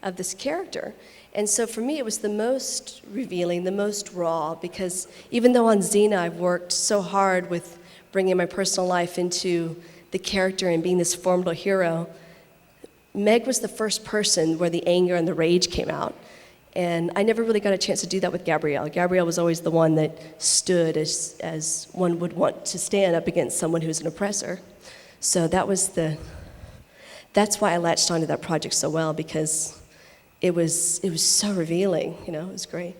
of this character. And so for me, it was the most revealing, the most raw, because even though on Xena I've worked so hard with bringing my personal life into the character and being this formidable hero, Meg was the first person where the anger and the rage came out. And I never really got a chance to do that with Gabrielle. Gabrielle was always the one that stood as one would want to stand up against someone who's an oppressor. So that's why I latched onto that project so well, because it was so revealing, you know, it was great.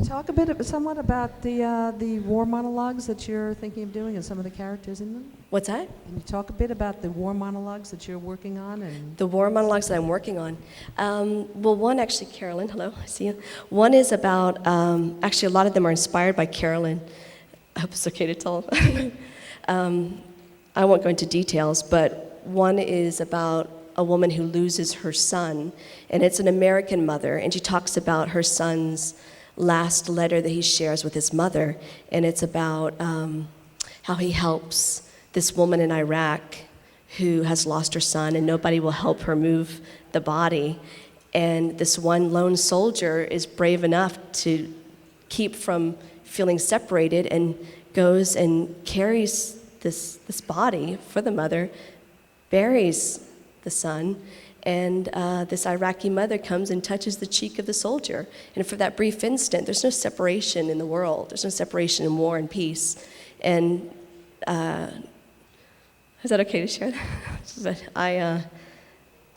Talk somewhat about the war monologues that you're thinking of doing and some of the characters in them. What's that? Can you talk a bit about the war monologues that you're working on? And the war monologues that I'm working on. Well, one actually, Carolyn, hello, I see you. One is about, actually a lot of them are inspired by Carolyn. I hope it's okay to tell. I won't go into details, but one is about a woman who loses her son, and it's an American mother, and she talks about her son's last letter that he shares with his mother, and it's about how he helps this woman in Iraq who has lost her son, and nobody will help her move the body. And this one lone soldier is brave enough to keep from feeling separated and goes and carries this body for the mother, buries the son, and this Iraqi mother comes and touches the cheek of the soldier. And for that brief instant, there's no separation in the world. There's no separation in war and peace. And is that okay to share that? But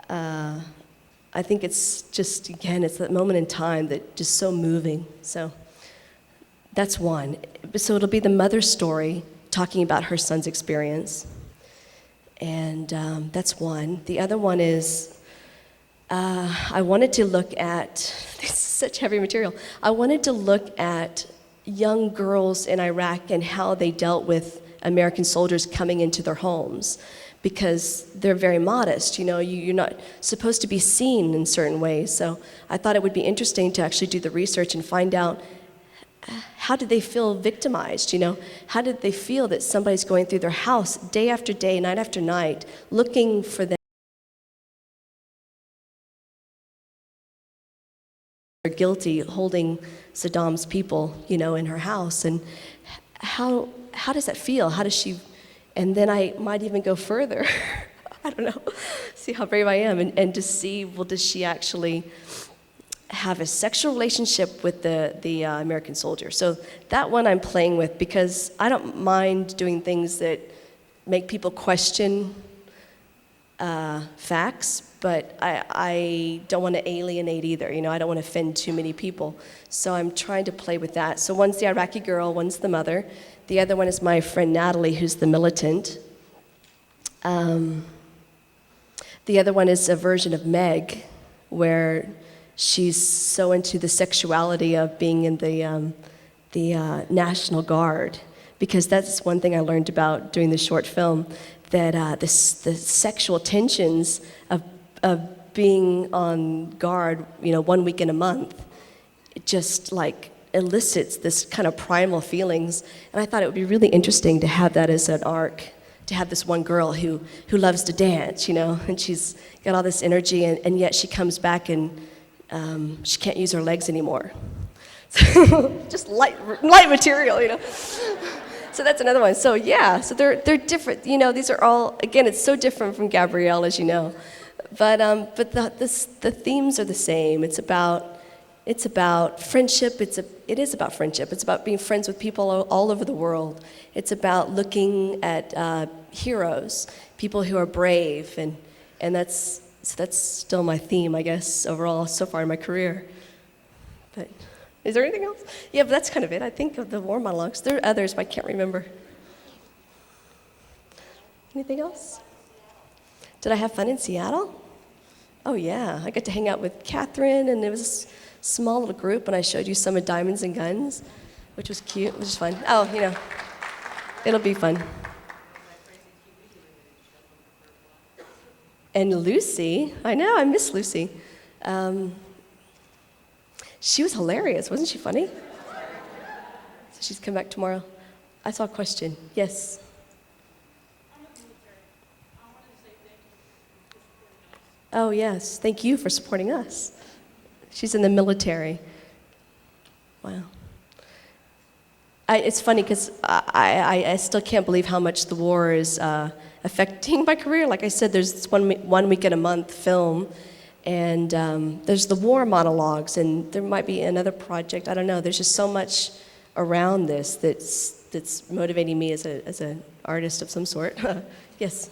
I think it's just, again, it's that moment in time that just so moving. So that's one. So it'll be the mother's story talking about her son's experience. And that's one. The other one is I wanted to look at, this is such heavy material, I wanted to look at young girls in Iraq and how they dealt with American soldiers coming into their homes, because they're very modest, you know, you're not supposed to be seen in certain ways. So I thought it would be interesting to actually do the research and find out, how did they feel victimized, you know? How did they feel that somebody's going through their house day after day, night after night, looking for them? They're guilty holding Saddam's people, you know, in her house. And how does that feel? How does she, and then I might even go further. I don't know, see how brave I am, and to see, well, does she actually have a sexual relationship with the American soldier? So that one I'm playing with, because I don't mind doing things that make people question facts, but I don't want to alienate either, you know, I don't want to offend too many people. So I'm trying to play with that. So one's the Iraqi girl, one's the mother. The other one is my friend Natalie, who's the militant. The other one is a version of Meg, where she's so into the sexuality of being in the National Guard, because that's one thing I learned about doing the short film, that the sexual tensions of being on guard, you know, 1 week in a month, it just like elicits this kind of primal feelings. And I thought it would be really interesting to have that as an arc, to have this one girl who loves to dance, you know, and she's got all this energy, and yet she comes back and she can't use her legs anymore. Just light material, you know. So that's another one. So yeah, so they're different. You know, these are all, again, it's so different from Gabrielle, as you know. But the themes are the same. It's about friendship. It is about friendship. It's about being friends with people all over the world. It's about looking at heroes, people who are brave, and that's still my theme, I guess, overall so far in my career. But is there anything else? Yeah, but that's kind of it. I think of the war monologues. There are others, but I can't remember. Anything else? Did I have fun in Seattle? Oh yeah, I got to hang out with Catherine, and it was a small little group, and I showed you some of Diamonds and Guns, which was cute, which was fun. Oh, you know, it'll be fun. And Lucy, I know, I miss Lucy. She was hilarious, wasn't she funny? So she's come back tomorrow. I saw a question, yes. Oh yes, thank you for supporting us. She's in the military. Wow. It's funny because I still can't believe how much the war is affecting my career. Like I said, there's this 1 week in a month film, and there's the war monologues, and there might be another project. I don't know. There's just so much around this that's motivating me as an artist of some sort. Yes.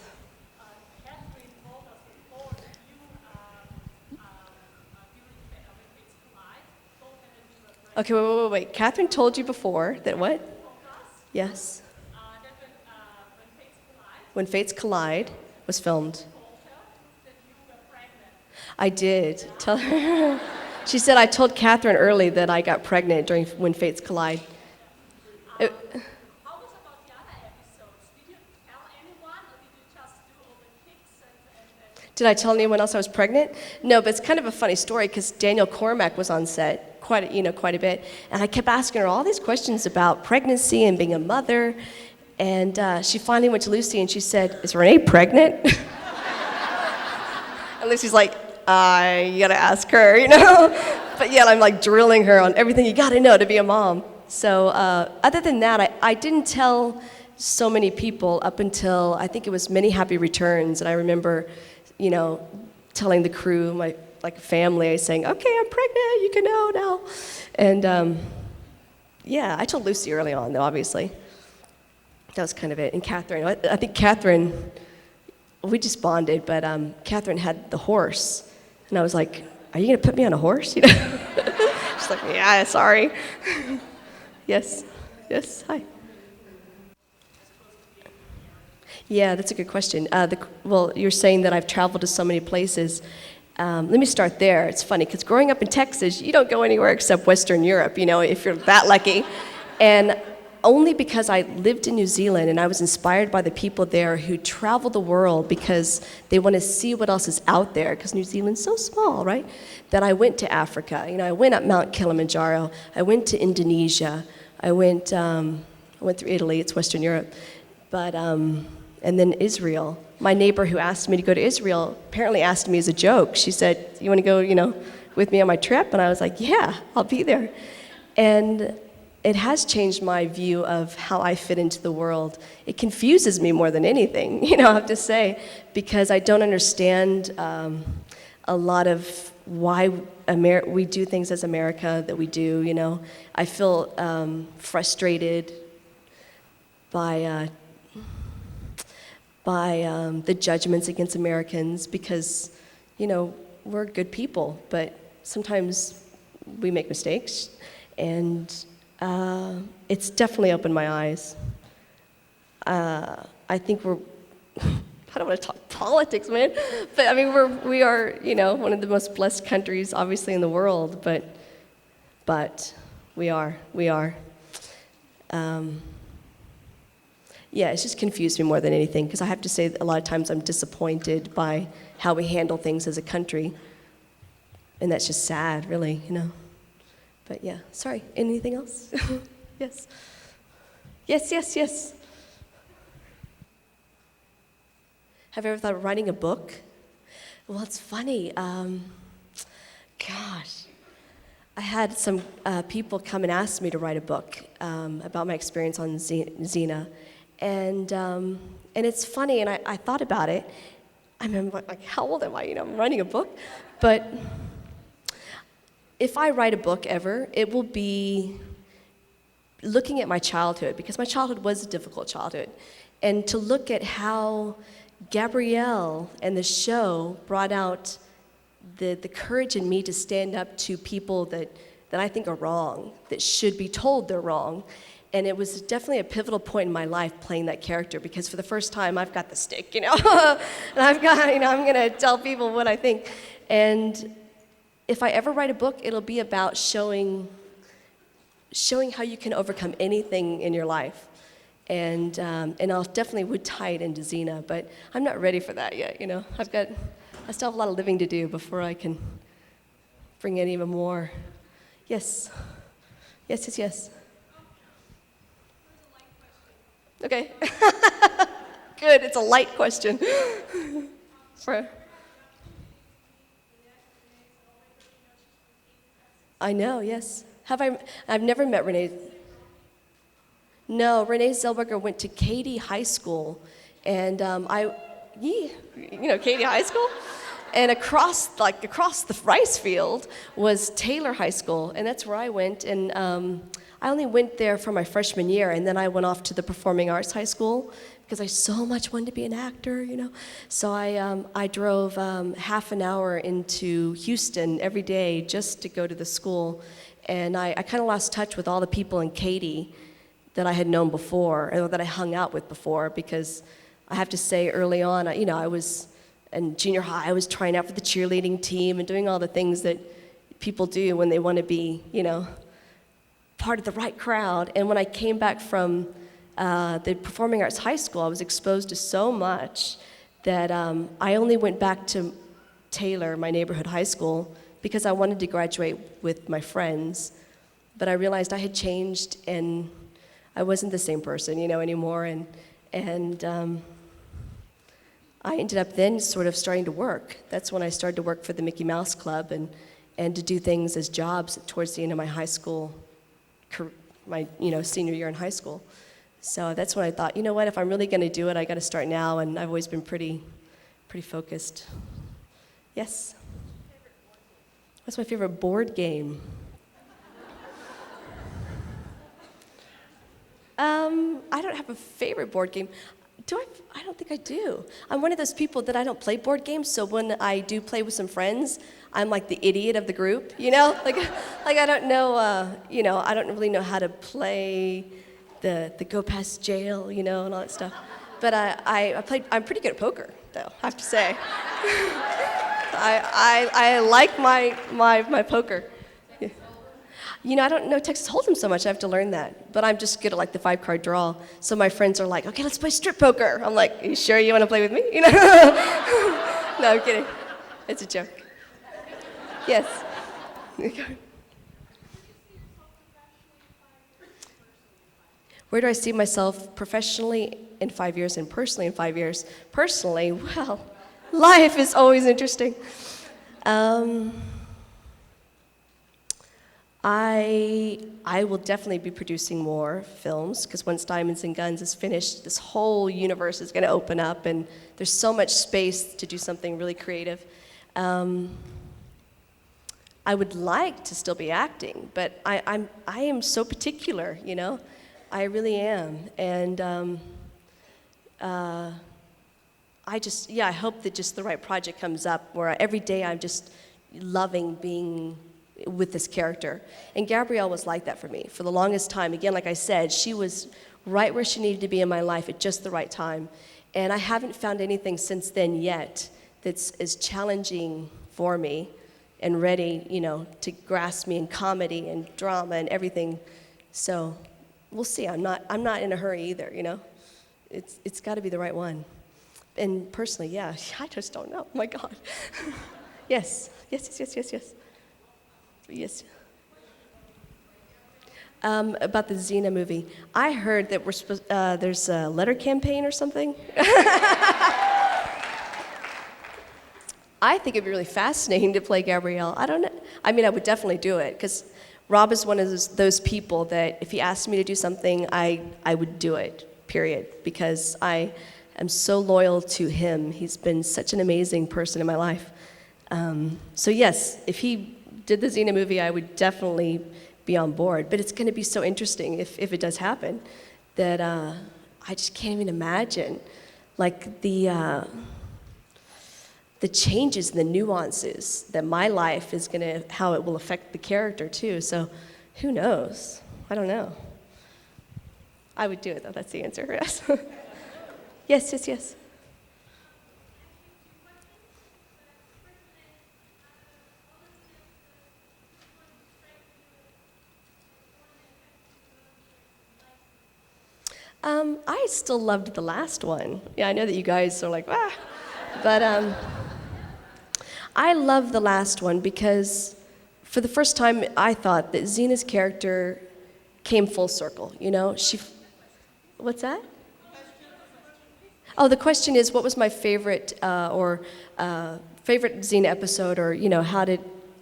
Okay, wait. Catherine told you before that what? Yes. When Fates Collide was filmed. I did. Tell her. She said I told Catherine early that I got pregnant during When Fates Collide. How was about the other episodes? Did you tell anyone, or did you just do all the pics and Did I tell anyone else I was pregnant? No, but it's kind of a funny story because Daniel Cormack was on set quite a bit, and I kept asking her all these questions about pregnancy and being a mother, and she finally went to Lucy and she said, "Is Renee pregnant?" And Lucy's like, you gotta ask her, you know? But yeah, I'm like drilling her on everything you gotta know to be a mom. So other than that, I didn't tell so many people up until I think it was Many Happy Returns, and I remember, you know, telling the crew, my family, saying, "Okay, I'm pregnant, you can know now." And yeah, I told Lucy early on, though, obviously. That was kind of it. And Catherine, I think Catherine, we just bonded, but Catherine had the horse, and I was like, "Are you gonna put me on a horse?" You know? She's like, "Yeah, sorry." Yes, hi. Yeah, that's a good question. Well, you're saying that I've traveled to so many places. Let me start there. It's funny, because growing up in Texas, you don't go anywhere except Western Europe, if you're that lucky. And only because I lived in New Zealand and I was inspired by the people there who travel the world because they want to see what else is out there, because New Zealand's so small, right? That I went to Africa. I went up Mount Kilimanjaro. I went to Indonesia. I went through Italy. It's Western Europe. But, and then Israel. My neighbor who asked me to go to Israel apparently asked me as a joke. She said, "You want to go, with me on my trip?" And I was like, "Yeah, I'll be there." And it has changed my view of how I fit into the world. It confuses me more than anything, I have to say, because I don't understand a lot of why we do things as America that we do, I feel frustrated by the judgments against Americans because, we're good people, but sometimes we make mistakes, and it's definitely opened my eyes. I think I don't want to talk politics, man, but I mean, we are, one of the most blessed countries, obviously, in the world, but we are. Yeah, it's just confused me more than anything, because I have to say that a lot of times I'm disappointed by how we handle things as a country, and that's just sad, really, But yeah, sorry, anything else? Yes. Yes. Have you ever thought of writing a book? Well, it's funny. Gosh, I had some people come and ask me to write a book about my experience on Xena. And it's funny, and I thought about it. I mean, like, how old am I? I'm writing a book. But if I write a book ever, it will be looking at my childhood, because my childhood was a difficult childhood. And to look at how Gabrielle and the show brought out the courage in me to stand up to people that I think are wrong, that should be told they're wrong. And it was definitely a pivotal point in my life playing that character, because for the first time I've got the stick, and I've got, I'm gonna tell people what I think. And if I ever write a book, it'll be about showing how you can overcome anything in your life. And I'll definitely would tie it into Xena, but I'm not ready for that yet, I still have a lot of living to do before I can bring in even more. Yes. Okay. Good, it's a light question. I know, yes. I've never met Renee. No, Renee Zellweger went to Katy High School, and Katy High School? And across the rice field was Taylor High School, and that's where I went. And I only went there for my freshman year, and then I went off to the Performing Arts High School because I so much wanted to be an actor, So I drove half an hour into Houston every day just to go to the school, and I kind of lost touch with all the people in Katy that I had known before, or that I hung out with before, because I have to say early on, I was in junior high, I was trying out for the cheerleading team and doing all the things that people do when they want to be, part of the right crowd. And when I came back from the Performing Arts High School, I was exposed to so much that I only went back to Taylor, my neighborhood high school, because I wanted to graduate with my friends. But I realized I had changed, and I wasn't the same person, anymore. And I ended up then sort of starting to work. That's when I started to work for the Mickey Mouse Club and to do things as jobs towards the end of my high school, my senior year in high school. So that's when I thought, what, if I'm really going to do it, I got to start now. And I've always been pretty focused. Yes. What's my favorite board game? I don't have a favorite board game. Do I? I don't think I do. I'm one of those people that I don't play board games, so when I do play with some friends, I'm like the idiot of the group, Like I don't know, I don't really know how to play the go past jail, and all that stuff. But I'm pretty good at poker, though, I have to say. I like my poker. Yeah. You know, I don't know Texas Hold'em so much. I have to learn that. But I'm just good at like the 5-card draw. So my friends are like, okay, let's play strip poker. I'm like, are you sure you want to play with me? You know? No, I'm kidding. It's a joke. Yes. Where do I see myself professionally in 5 years and personally in 5 years? Personally, well, life is always interesting. I will definitely be producing more films because once Diamonds and Guns is finished, this whole universe is going to open up, and there's so much space to do something really creative. I would like to still be acting, but I am so particular, you know. I really am, and I hope that just the right project comes up where every day I'm just loving being with this character. And Gabrielle was like that for me for the longest time. Again, like I said, she was right where she needed to be in my life at just the right time. And I haven't found anything since then yet that's as challenging for me and ready, you know, to grasp me in comedy and drama and everything. So we'll see. I'm not in a hurry either, you know. It's got to be the right one. And personally, yeah, I just don't know. My God. Yes. About the Xena movie, I heard that there's a letter campaign or something. I think it'd be really fascinating to play Gabrielle. I don't know. I mean, I would definitely do it because Rob is one of those people that if he asked me to do something, I would do it, period, because I am so loyal to him. He's been such an amazing person in my life. So yes, if he did the Xena movie, I would definitely be on board. But it's going to be so interesting if it does happen that I just can't even imagine, like the changes and the nuances that my life is how it will affect the character too. So who knows? I don't know. I would do it though. That's the answer. Yes. Yes. I still loved the last one. Yeah, I know that you guys are like, ah. But I love the last one because for the first time I thought that Xena's character came full circle, you know? What's that? Oh, the question is, what was my favorite favorite Xena episode, or, you know,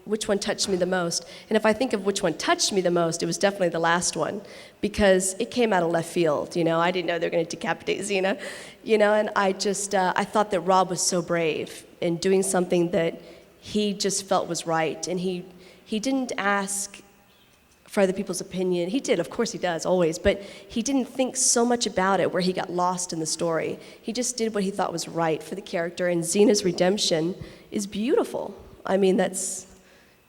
which one touched me the most? And if I think of which one touched me the most, it was definitely the last one, because it came out of left field, you know. I didn't know they were going to decapitate Xena, you know, and I thought that Rob was so brave in doing something that he just felt was right, and he didn't ask for other people's opinion. He did, of course he does, always, but he didn't think so much about it where he got lost in the story. He just did what he thought was right for the character, and Xena's redemption is beautiful. I mean,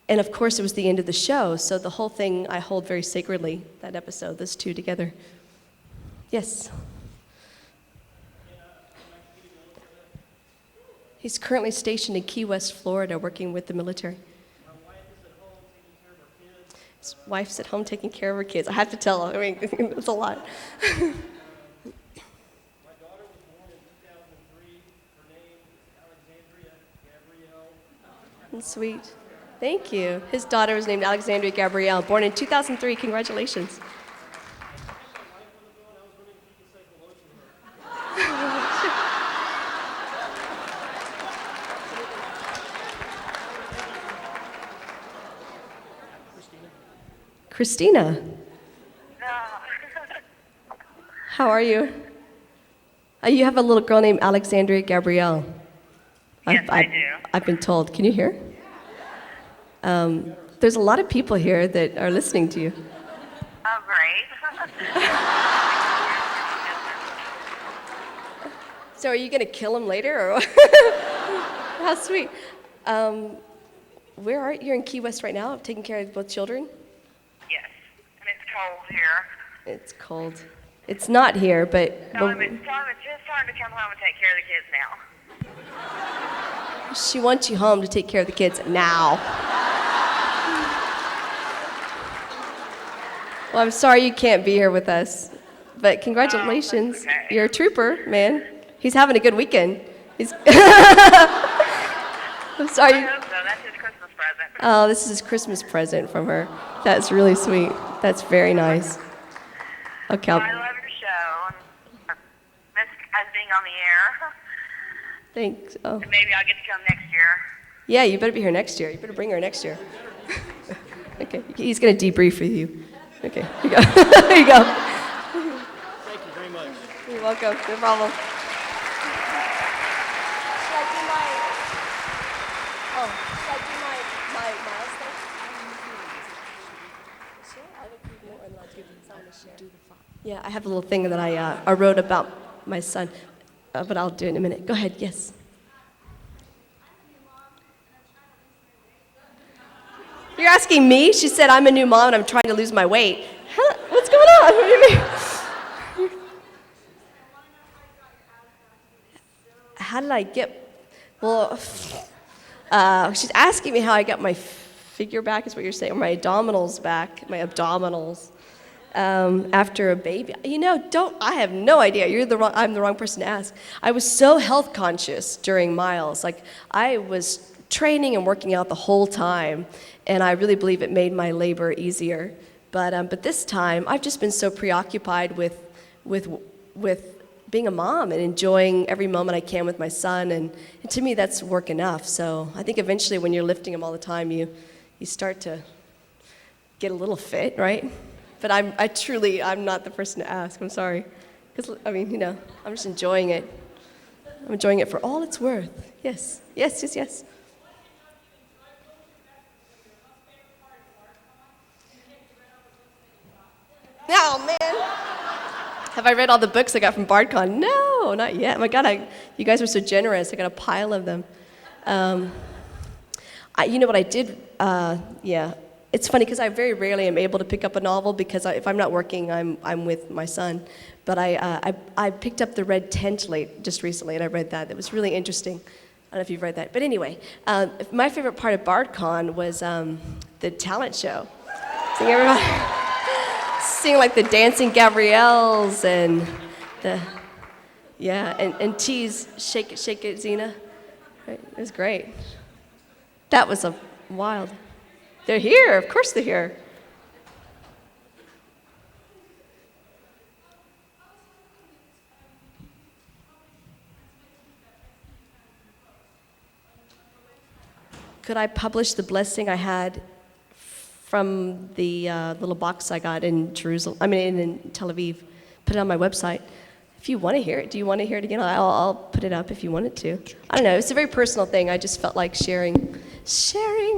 and of course it was the end of the show, so the whole thing I hold very sacredly, that episode, those two together. Yes? He's currently stationed in Key West, Florida, working with the military. His wife's at home taking care of her kids. I have to tell her, I mean, it's a lot. My daughter was born in 2003. Her name is Alexandria Gabrielle. Sweet. Thank you. His daughter was named Alexandria Gabrielle, born in 2003. Congratulations. Christina. How are you? You have a little girl named Alexandria Gabrielle. Yes, I do. I've been told. Can you hear? There's a lot of people here that are listening to you. Oh, great. So are you going to kill him later? Or how sweet. Where are you? You're in Key West right now, taking care of both children? Yes, and it's cold here. It's cold. It's not here, but... So it's just starting to come home and take care of the kids now. She wants you home to take care of the kids now. Well, I'm sorry you can't be here with us, but congratulations. That's okay. You're a trooper, man. He's having a good weekend. He's I'm sorry. I hope so. That's his Christmas present. Oh, this is his Christmas present from her. That's really sweet. That's very nice. Okay. Well, I love your show. Miss us being on the air. Thanks. Oh. And maybe I'll get to come next year. Yeah, you better be here next year. You better bring her next year. Okay. He's going to debrief with you. Okay. Here you go. Here you go. Thank you very much. You're welcome. No problem. Yeah, I have a little thing that I wrote about my son, but I'll do it in a minute. Go ahead, yes. You're asking me? She said, I'm a new mom and I'm trying to lose my weight. Huh? What's going on? What do you mean? How did I get, well, she's asking me how I got my figure back, is what you're saying, or my abdominals back, my abdominals. After a baby. You know, I have no idea. I'm the wrong person to ask. I was so health conscious during miles. Like, I was training and working out the whole time, and I really believe it made my labor easier. But this time, I've just been so preoccupied with being a mom and enjoying every moment I can with my son, and to me, that's work enough. So I think eventually when you're lifting him all the time, you start to get a little fit, right? But I'm not the person to ask. I'm sorry. Because, I mean, you know, I'm just enjoying it. I'm enjoying it for all it's worth. Yes, yes, yes, yes. Oh, man. Have I read all the books I got from BardCon? No, not yet. My God, you guys were so generous. I got a pile of them. You know what I did? Yeah. It's funny because I very rarely am able to pick up a novel because if I'm not working, I'm with my son. But I picked up The Red Tent just recently, and I read that. It was really interesting. I don't know if you've read that. But anyway, my favorite part of BardCon was the talent show. Seeing everybody, seeing like the Dancing Gabrielles and and T's Shake It, Xena. Right? It was great. That was a wild. They're here. Of course they're here. Could I publish the blessing I had from the little box I got in Jerusalem? I mean, in Tel Aviv. Put it on my website. If you want to hear it, do you want to hear it again? I'll put it up if you wanted to. I don't know. It's a very personal thing. I just felt like sharing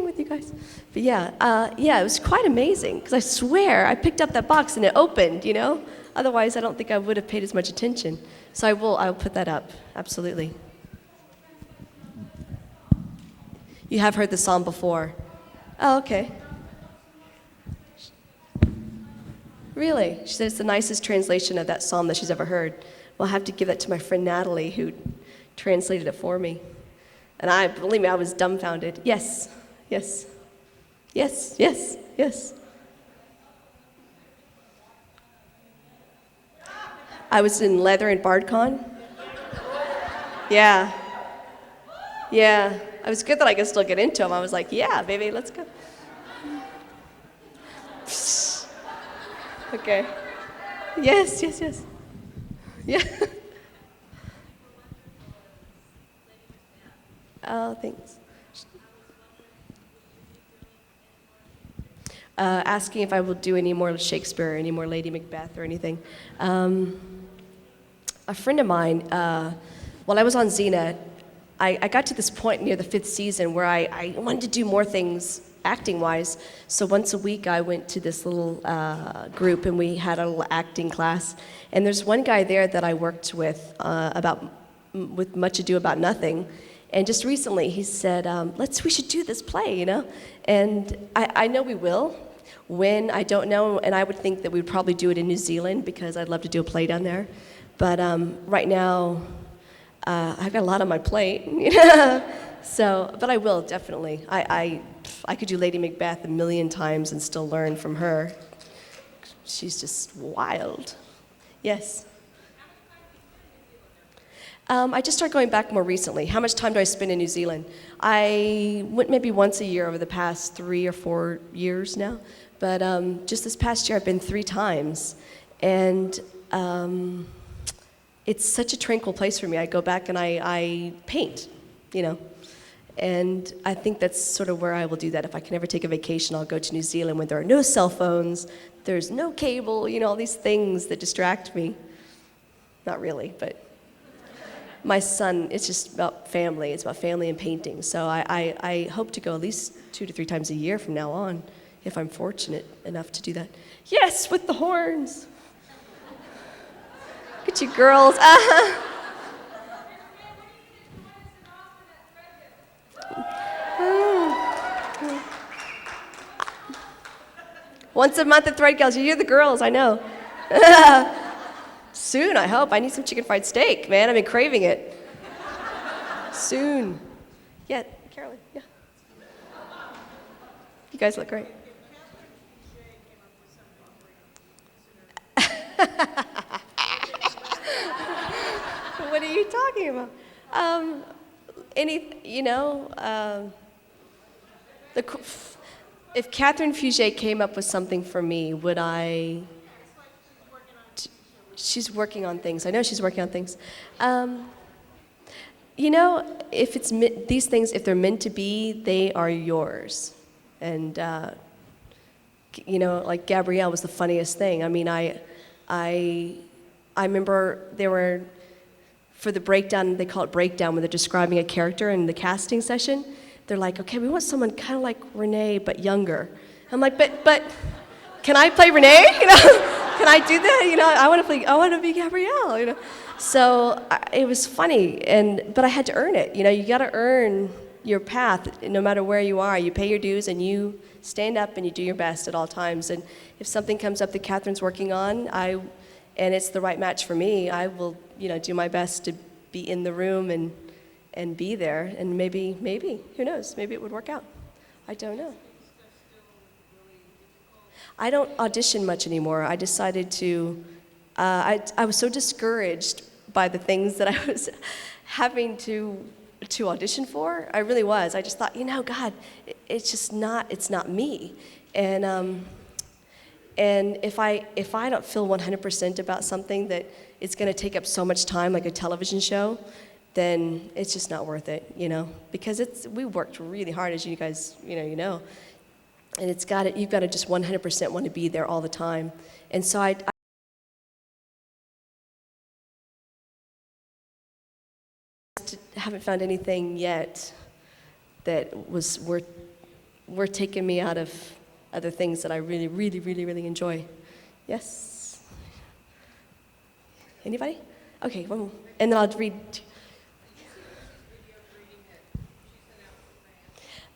with you guys. But it was quite amazing because I swear I picked up that box and it opened, you know? Otherwise, I don't think I would have paid as much attention. So I'll put that up, absolutely. You have heard the psalm before. Oh, okay. Really? She said it's the nicest translation of that psalm that she's ever heard. Well, I'll have to give that to my friend Natalie, who translated it for me. And believe me, I was dumbfounded. Yes, yes, yes, yes, yes. I was in leather in BardCon. Yeah. Yeah. It was good that I could still get into them. I was like, yeah, baby, let's go. Okay. Yes, yes, yes. Yeah. Oh, thanks. Asking if I will do any more Shakespeare, any more Lady Macbeth or anything. A friend of mine, while I was on Xena, I got to this point near the 5th season where I wanted to do more things acting-wise. So once a week I went to this little group and we had a little acting class. And there's one guy there that I worked with with Much Ado About Nothing. And just recently he said, we should do this play, you know? And I know we will. When, I don't know, and I would think that we'd probably do it in New Zealand because I'd love to do a play down there. But right now, I've got a lot on my plate. So, but I will definitely. I could do Lady Macbeth a million times and still learn from her. She's just wild. Yes. I just started going back more recently. How much time do I spend in New Zealand? I went maybe once a year over the past 3 or 4 years now. But just this past year, I've been 3 times. And it's such a tranquil place for me. I go back and I paint, you know. And I think that's sort of where I will do that. If I can ever take a vacation, I'll go to New Zealand when there are no cell phones, there's no cable, you know, all these things that distract me. Not really, but my son, it's just about family. It's about family and painting. So I hope to go at least 2 to 3 times a year from now on, if I'm fortunate enough to do that. Yes, with the horns. Look at you girls. Once a month at Thread Gals. You're the girls, I know. Soon, I hope. I need some chicken fried steak, man. I've been craving it. Soon. Yeah, Carolyn, yeah. You guys look great. What are you talking about? If Catherine Fugere came up with something for me, would I? She's working on things. I know she's working on things. If it's these things, if they're meant to be, they are yours. And like Gabrielle was the funniest thing. I mean, I remember there were, for the breakdown, they call it breakdown when they're describing a character in the casting session. They're like, okay, we want someone kind of like Renee, but younger. I'm like, but can I play Renee? Can I do that? I want to be Gabrielle. So it was funny, but I had to earn it. You got to earn your path, no matter where you are. You pay your dues, and you stand up and you do your best at all times. And if something comes up that Catherine's working on, and it's the right match for me, I will, do my best to be in the room and be there. And maybe, who knows? Maybe it would work out. I don't know. I don't audition much anymore. I decided to, I was so discouraged by the things that I was having to audition for. I really was. I just thought, God, it's not me. And if I don't feel 100% about something that it's going to take up so much time, like a television show, then it's just not worth it, because we worked really hard, as you guys, know. And you've got to just 100% want to be there all the time. And so I haven't found anything yet that was worth taking me out of other things that I really, really, really, really enjoy. Yes? Anybody? Okay, one more. And then I'll read.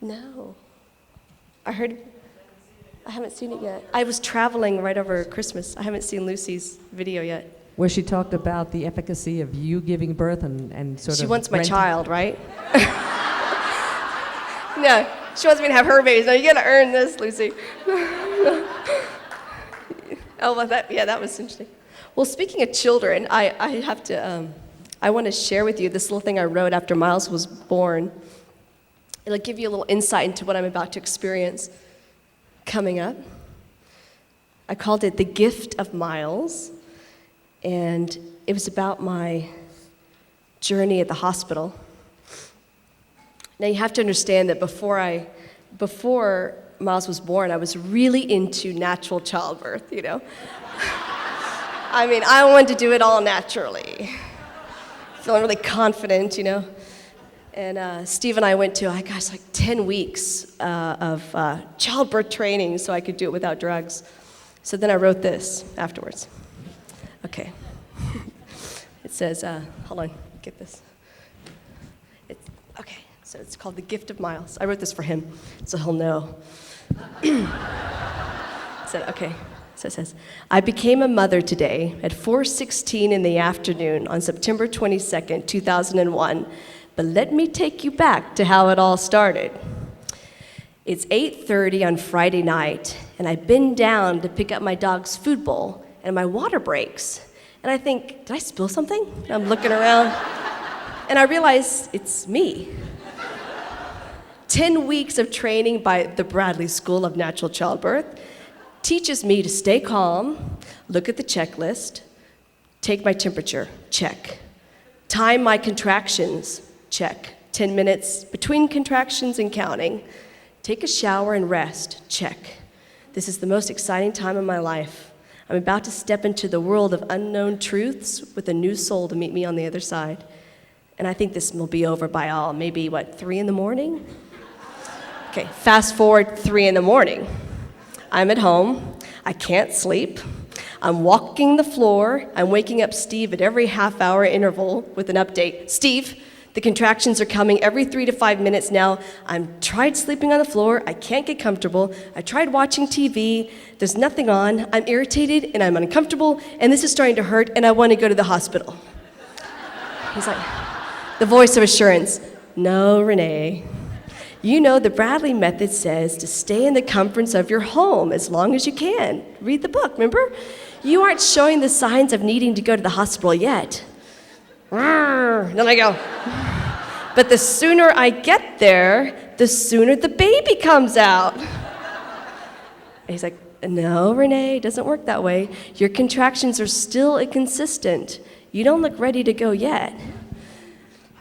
No. I haven't seen it yet. I was traveling right over Christmas. I haven't seen Lucy's video yet. Where she talked about the efficacy of you giving birth and sort of... She wants my child, right? No, she wants me to have her babies. No, you gotta earn this, Lucy. Oh, well, that was interesting. Well, speaking of children, I want to share with you this little thing I wrote after Miles was born. It'll give you a little insight into what I'm about to experience coming up. I called it The Gift of Miles, and it was about my journey at the hospital. Now you have to understand that before Miles was born, I was really into natural childbirth, I mean, I wanted to do it all naturally. Feeling really confident, And Steve and I went to, 10 weeks of childbirth training so I could do it without drugs. So then I wrote this afterwards. Okay. It says, hold on, get this. Okay, so it's called The Gift of Miles. I wrote this for him, so he'll know. It So it says, I became a mother today at 4:16 in the afternoon on September 22nd, 2001. But let me take you back to how it all started. It's 8:30 on Friday night, and I bend down to pick up my dog's food bowl, and my water breaks. And I think, did I spill something? And I'm looking around, and I realize it's me. 10 weeks of training by the Bradley School of Natural Childbirth teaches me to stay calm, look at the checklist, take my temperature, check. Time my contractions, check. 10 minutes between contractions and counting. Take a shower and rest, check. This is the most exciting time of my life. I'm about to step into the world of unknown truths with a new soul to meet me on the other side. And I think this will be over by maybe 3 in the morning? Okay, fast forward 3 in the morning. I'm at home, I can't sleep, I'm walking the floor, I'm waking up Steve at every half-hour interval with an update. Steve, the contractions are coming every 3 to 5 minutes now. I've tried sleeping on the floor, I can't get comfortable, I tried watching TV, there's nothing on, I'm irritated and I'm uncomfortable, and this is starting to hurt and I want to go to the hospital. He's like, the voice of assurance, no, Renee. You know the Bradley method says to stay in the comforts of your home as long as you can. Read the book, remember? You aren't showing the signs of needing to go to the hospital yet. Then I go, but the sooner I get there, the sooner the baby comes out. And he's like, no, Renee, it doesn't work that way. Your contractions are still inconsistent. You don't look ready to go yet.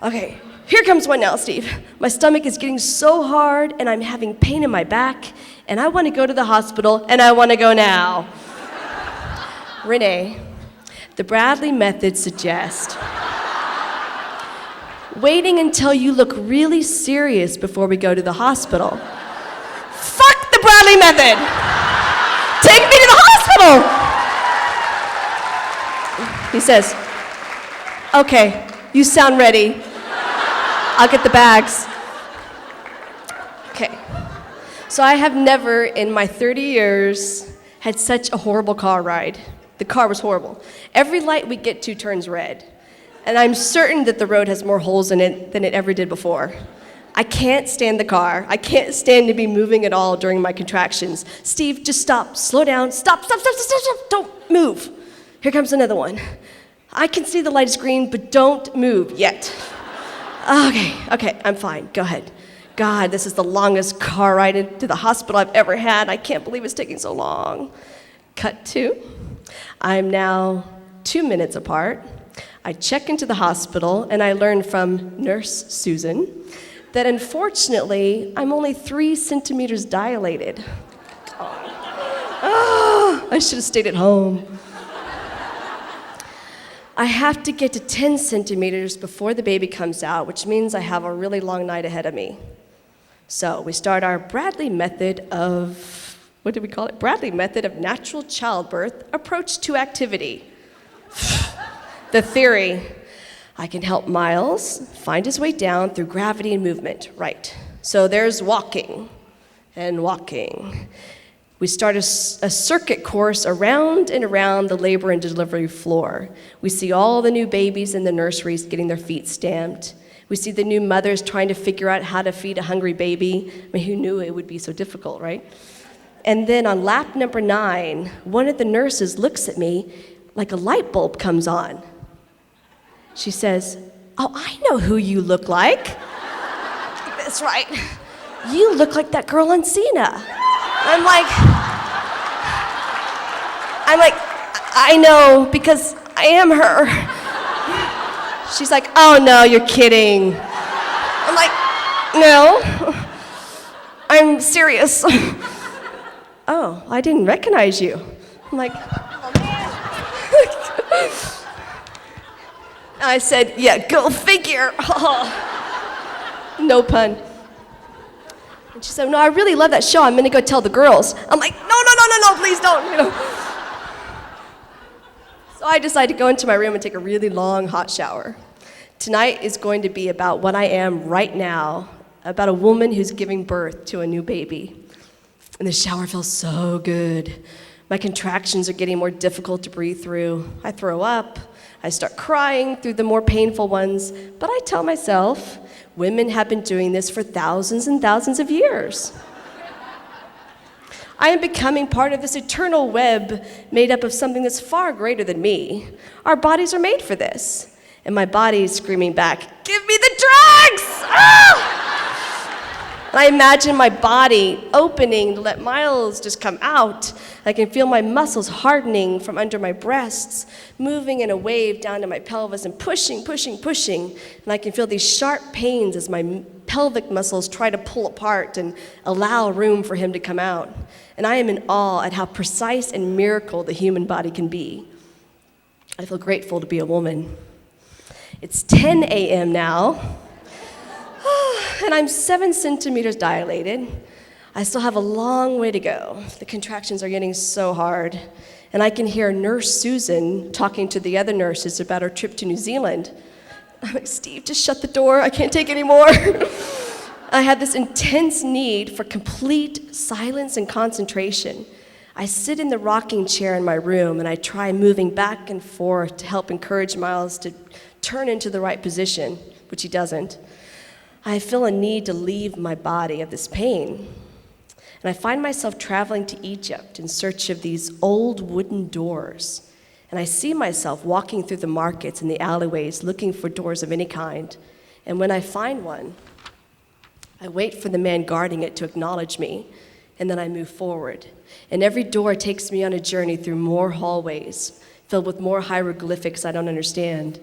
Okay. Here comes one now, Steve. My stomach is getting so hard, and I'm having pain in my back, and I want to go to the hospital, and I want to go now. Renee, the Bradley method suggests waiting until you look really serious before we go to the hospital. Fuck the Bradley method! Take me to the hospital! He says, okay, you sound ready. I'll get the bags. Okay. So I have never in my 30 years had such a horrible car ride. The car was horrible. Every light we get to turns red. And I'm certain that the road has more holes in it than it ever did before. I can't stand the car. I can't stand to be moving at all during my contractions. Steve, just stop. Slow down. Stop. Don't move. Here comes another one. I can see the light is green, but don't move yet. Okay, I'm fine. Go ahead. God, this is the longest car ride into the hospital I've ever had. I can't believe it's taking so long. Cut to. I'm now 2 minutes apart. I check into the hospital, and I learn from Nurse Susan that unfortunately, I'm only 3 centimeters dilated. I should have stayed at home. I have to get to 10 centimeters before the baby comes out, which means I have a really long night ahead of me. So we start our Bradley method of, what did we call it? Bradley method of natural childbirth approach to activity. The theory, I can help Miles find his way down through gravity and movement, right. So there's walking and walking. We start a circuit course around and around the labor and delivery floor. We see all the new babies in the nurseries getting their feet stamped. We see the new mothers trying to figure out how to feed a hungry baby. I mean, who knew it would be so difficult, right? And then on lap number 9, one of the nurses looks at me like a light bulb comes on. She says, oh, I know who you look like. That's right. You look like that girl on Xena. I'm like, I know, because I am her. She's like, oh no, you're kidding. I'm like, no, I'm serious. Oh, I didn't recognize you. I'm like, oh man. I said, yeah, go figure. No pun. And she said, no, I really love that show. I'm going to go tell the girls. I'm like, no, please don't. So I decided to go into my room and take a really long hot shower. Tonight is going to be about what I am right now, about a woman who's giving birth to a new baby. And the shower feels so good. My contractions are getting more difficult to breathe through. I throw up. I start crying through the more painful ones. But I tell myself, women have been doing this for thousands and thousands of years. I am becoming part of this eternal web made up of something that's far greater than me. Our bodies are made for this. And my body is screaming back, "Give me the drugs!" Ah! And I imagine my body opening to let Miles just come out. I can feel my muscles hardening from under my breasts, moving in a wave down to my pelvis and pushing, pushing, pushing. And I can feel these sharp pains as my pelvic muscles try to pull apart and allow room for him to come out. And I am in awe at how precise and miracle the human body can be. I feel grateful to be a woman. It's 10 a.m. now. And I'm 7 centimeters dilated. I still have a long way to go. The contractions are getting so hard. And I can hear Nurse Susan talking to the other nurses about her trip to New Zealand. I'm like, "Steve, just shut the door. I can't take any more." I had this intense need for complete silence and concentration. I sit in the rocking chair in my room and I try moving back and forth to help encourage Miles to turn into the right position, which he doesn't. I feel a need to leave my body of this pain. And I find myself traveling to Egypt in search of these old wooden doors. And I see myself walking through the markets and the alleyways looking for doors of any kind. And when I find one, I wait for the man guarding it to acknowledge me, and then I move forward. And every door takes me on a journey through more hallways, filled with more hieroglyphics I don't understand,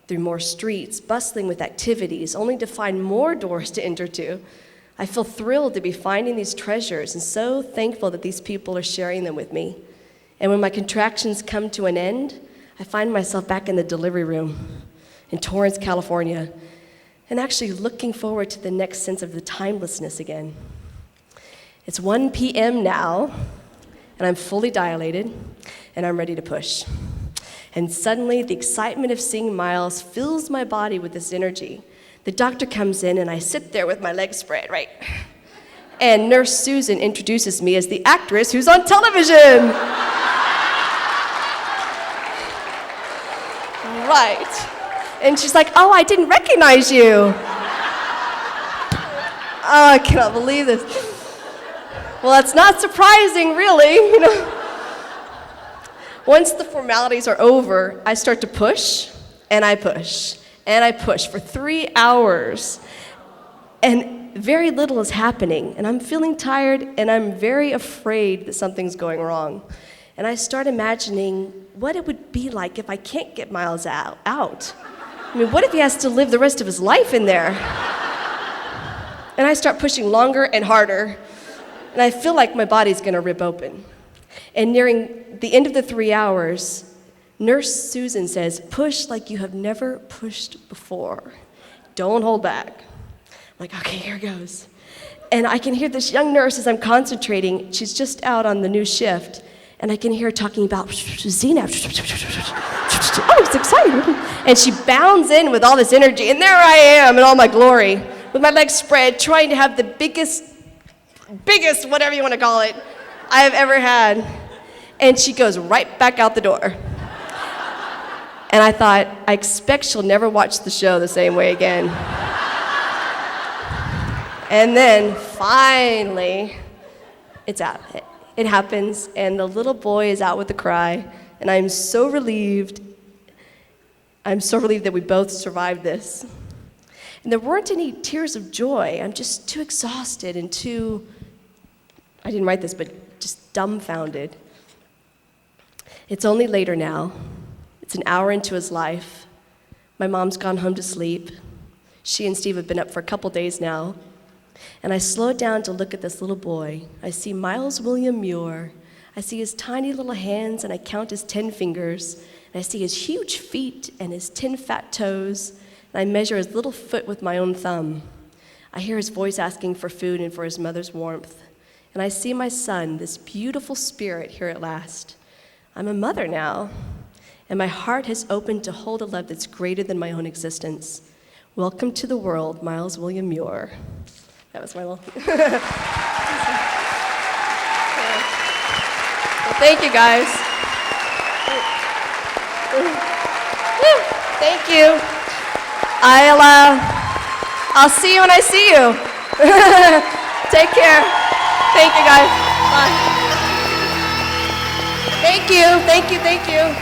through more streets, bustling with activities, only to find more doors to enter to. I feel thrilled to be finding these treasures and so thankful that these people are sharing them with me. And when my contractions come to an end, I find myself back in the delivery room in Torrance, California, and actually looking forward to the next sense of the timelessness again. It's 1 p.m. now, and I'm fully dilated, and I'm ready to push. And suddenly, the excitement of seeing Miles fills my body with this energy. The doctor comes in, and I sit there with my legs spread, right? And Nurse Susan introduces me as the actress who's on television. Right. And she's like, "Oh, I didn't recognize you." Oh, I cannot believe this. Well, it's not surprising, really, Once the formalities are over, I start to push, and I push, and I push for 3 hours. And very little is happening, and I'm feeling tired, and I'm very afraid that something's going wrong. And I start imagining what it would be like if I can't get Miles out. I mean, what if he has to live the rest of his life in there? And I start pushing longer and harder, and I feel like my body's gonna rip open. And nearing the end of the 3 hours, Nurse Susan says, "Push like you have never pushed before. Don't hold back." I'm like, "Okay, here goes." And I can hear this young nurse as I'm concentrating. She's just out on the new shift, and I can hear her talking about Xena. Oh, it's exciting. And she bounds in with all this energy, and there I am in all my glory, with my legs spread, trying to have the biggest, whatever you want to call it, I have ever had. And she goes right back out the door. And I thought, I expect she'll never watch the show the same way again. And then finally, it's out. It happens, and the little boy is out with a cry, and I'm so relieved. I'm so relieved that we both survived this. And there weren't any tears of joy. I'm just too exhausted and I didn't write this, but just dumbfounded. It's only later now. It's an hour into his life. My mom's gone home to sleep. She and Steve have been up for a couple days now. And I slow down to look at this little boy. I see Miles William Muir. I see his tiny little hands, and I count his 10 fingers. And I see his huge feet and his 10 fat toes. And I measure his little foot with my own thumb. I hear his voice asking for food and for his mother's warmth. And I see my son, this beautiful spirit, here at last. I'm a mother now, and my heart has opened to hold a love that's greater than my own existence. Welcome to the world, Miles William Muir. That was my little... Thank you, guys. Thank you. I'll see you when I see you. Take care. Thank you, guys. Bye. Thank you. Thank you. Thank you.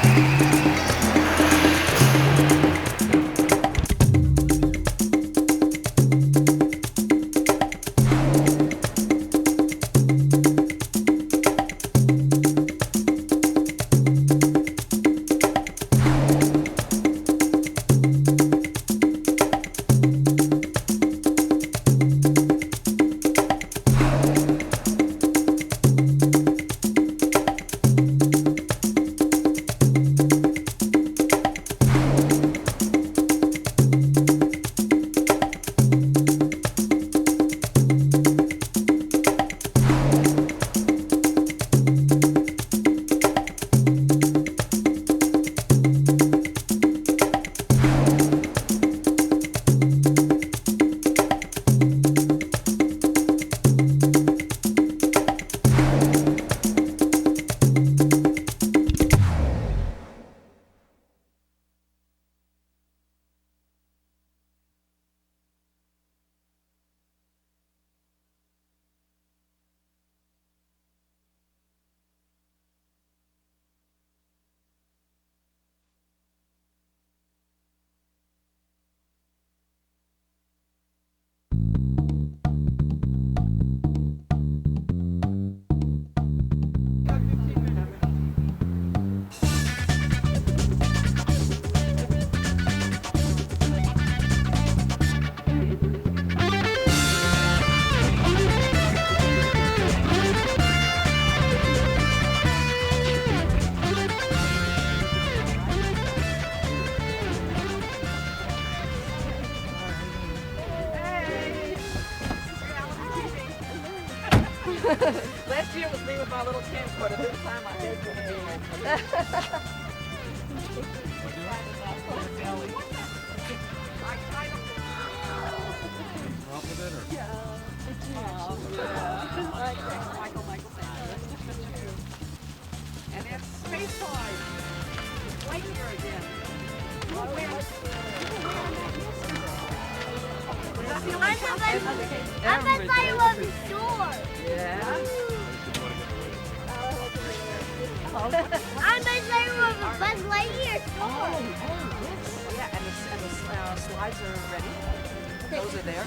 Last year was me with my little camcorder. This time I had Renee. And it's space flight. Right here again. I thought it was a store. Yeah. I thought it was a Buzz Lightyear store. Yeah, and the slides are ready. Those are there.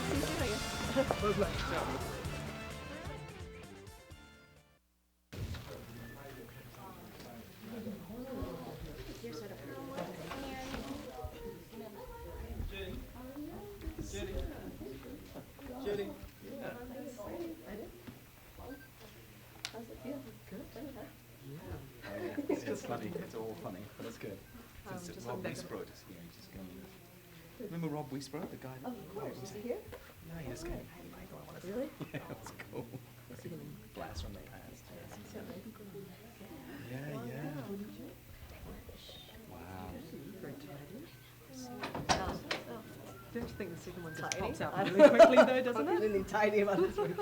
It's just funny. It's all funny, but it's good. It's Rob Weisbrod is here. He's just going. Remember Rob Weisbrod, the guy? Of course. Is he here? No, he just came. Really? Yeah, it was cool. Blast from the past. Yeah, yeah. Wow. Don't you think the second one just pops out really quickly though, doesn't it? Really tiny about this one.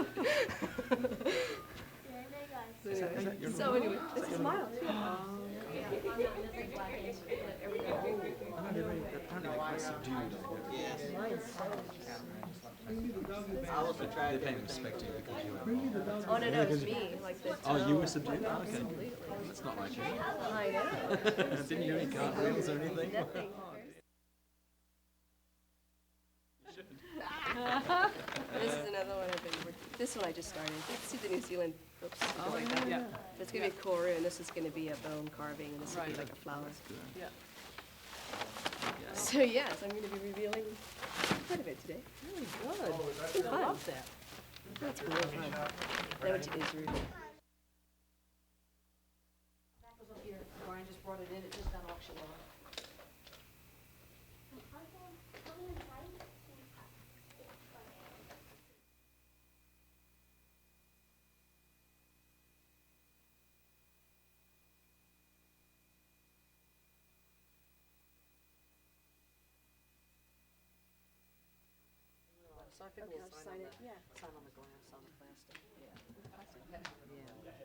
Is that your So anyway, this is Miles. Apparently they're quite subdued. They're paying respect to you because you were involved. Oh no, it's me. Like the Oh, you were subdued? Oh, okay. That's not like you. I know. Didn't you do any cartwheels or anything? Nothing. This is another one I've been working. This one I just started. You can see the New Zealand. Oops. Like that. Yeah. That's gonna be a koru, and this is gonna be a bone carving, and this will be Right. like a flower. Yeah. So yes, I'm gonna be revealing part of it today. Really good. I love that. That's really fun. I went to Israel. That was up here. Brian just brought it in. It just got auctioned off. So I think we'll sign it. Yeah. Sign on the glass, on the plastic. Yeah. Yeah.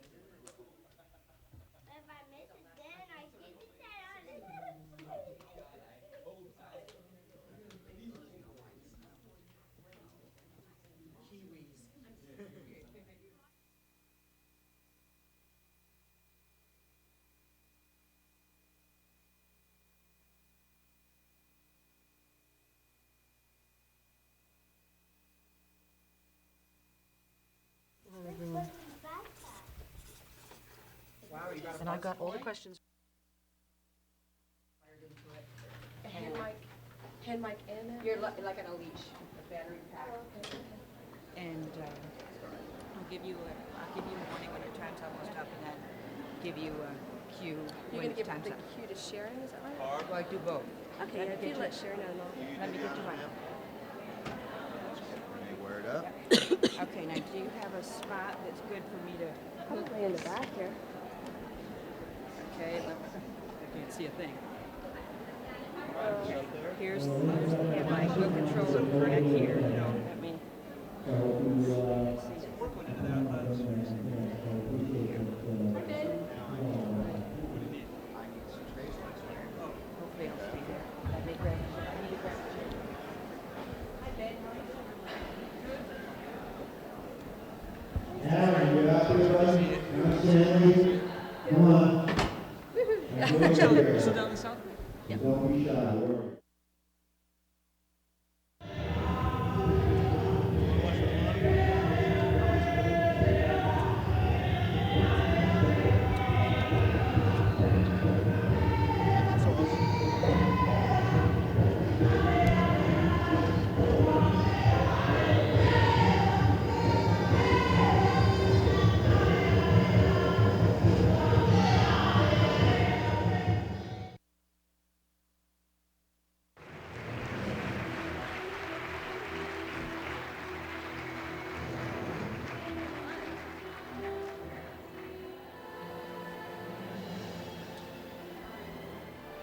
I've got all the questions. Hand mic and You're like on a leash, a battery pack. And I'll give you a warning when your time's almost up, and then give you a cue You're when going to your give time's the up. cue to Sharon, is that right? Well, I do both. Okay, if you let Sharon know. Let me get you one. Renee, wear it up. Okay, now do you have a spot that's good for me to? Probably in the back here. Okay, I can't see a thing. Here's the my wheel controller back here. Let me. Hopefully it'll stay there. Let me grab. Hi, Ben. Come on. Sit down the south. Don't be shy.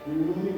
We will be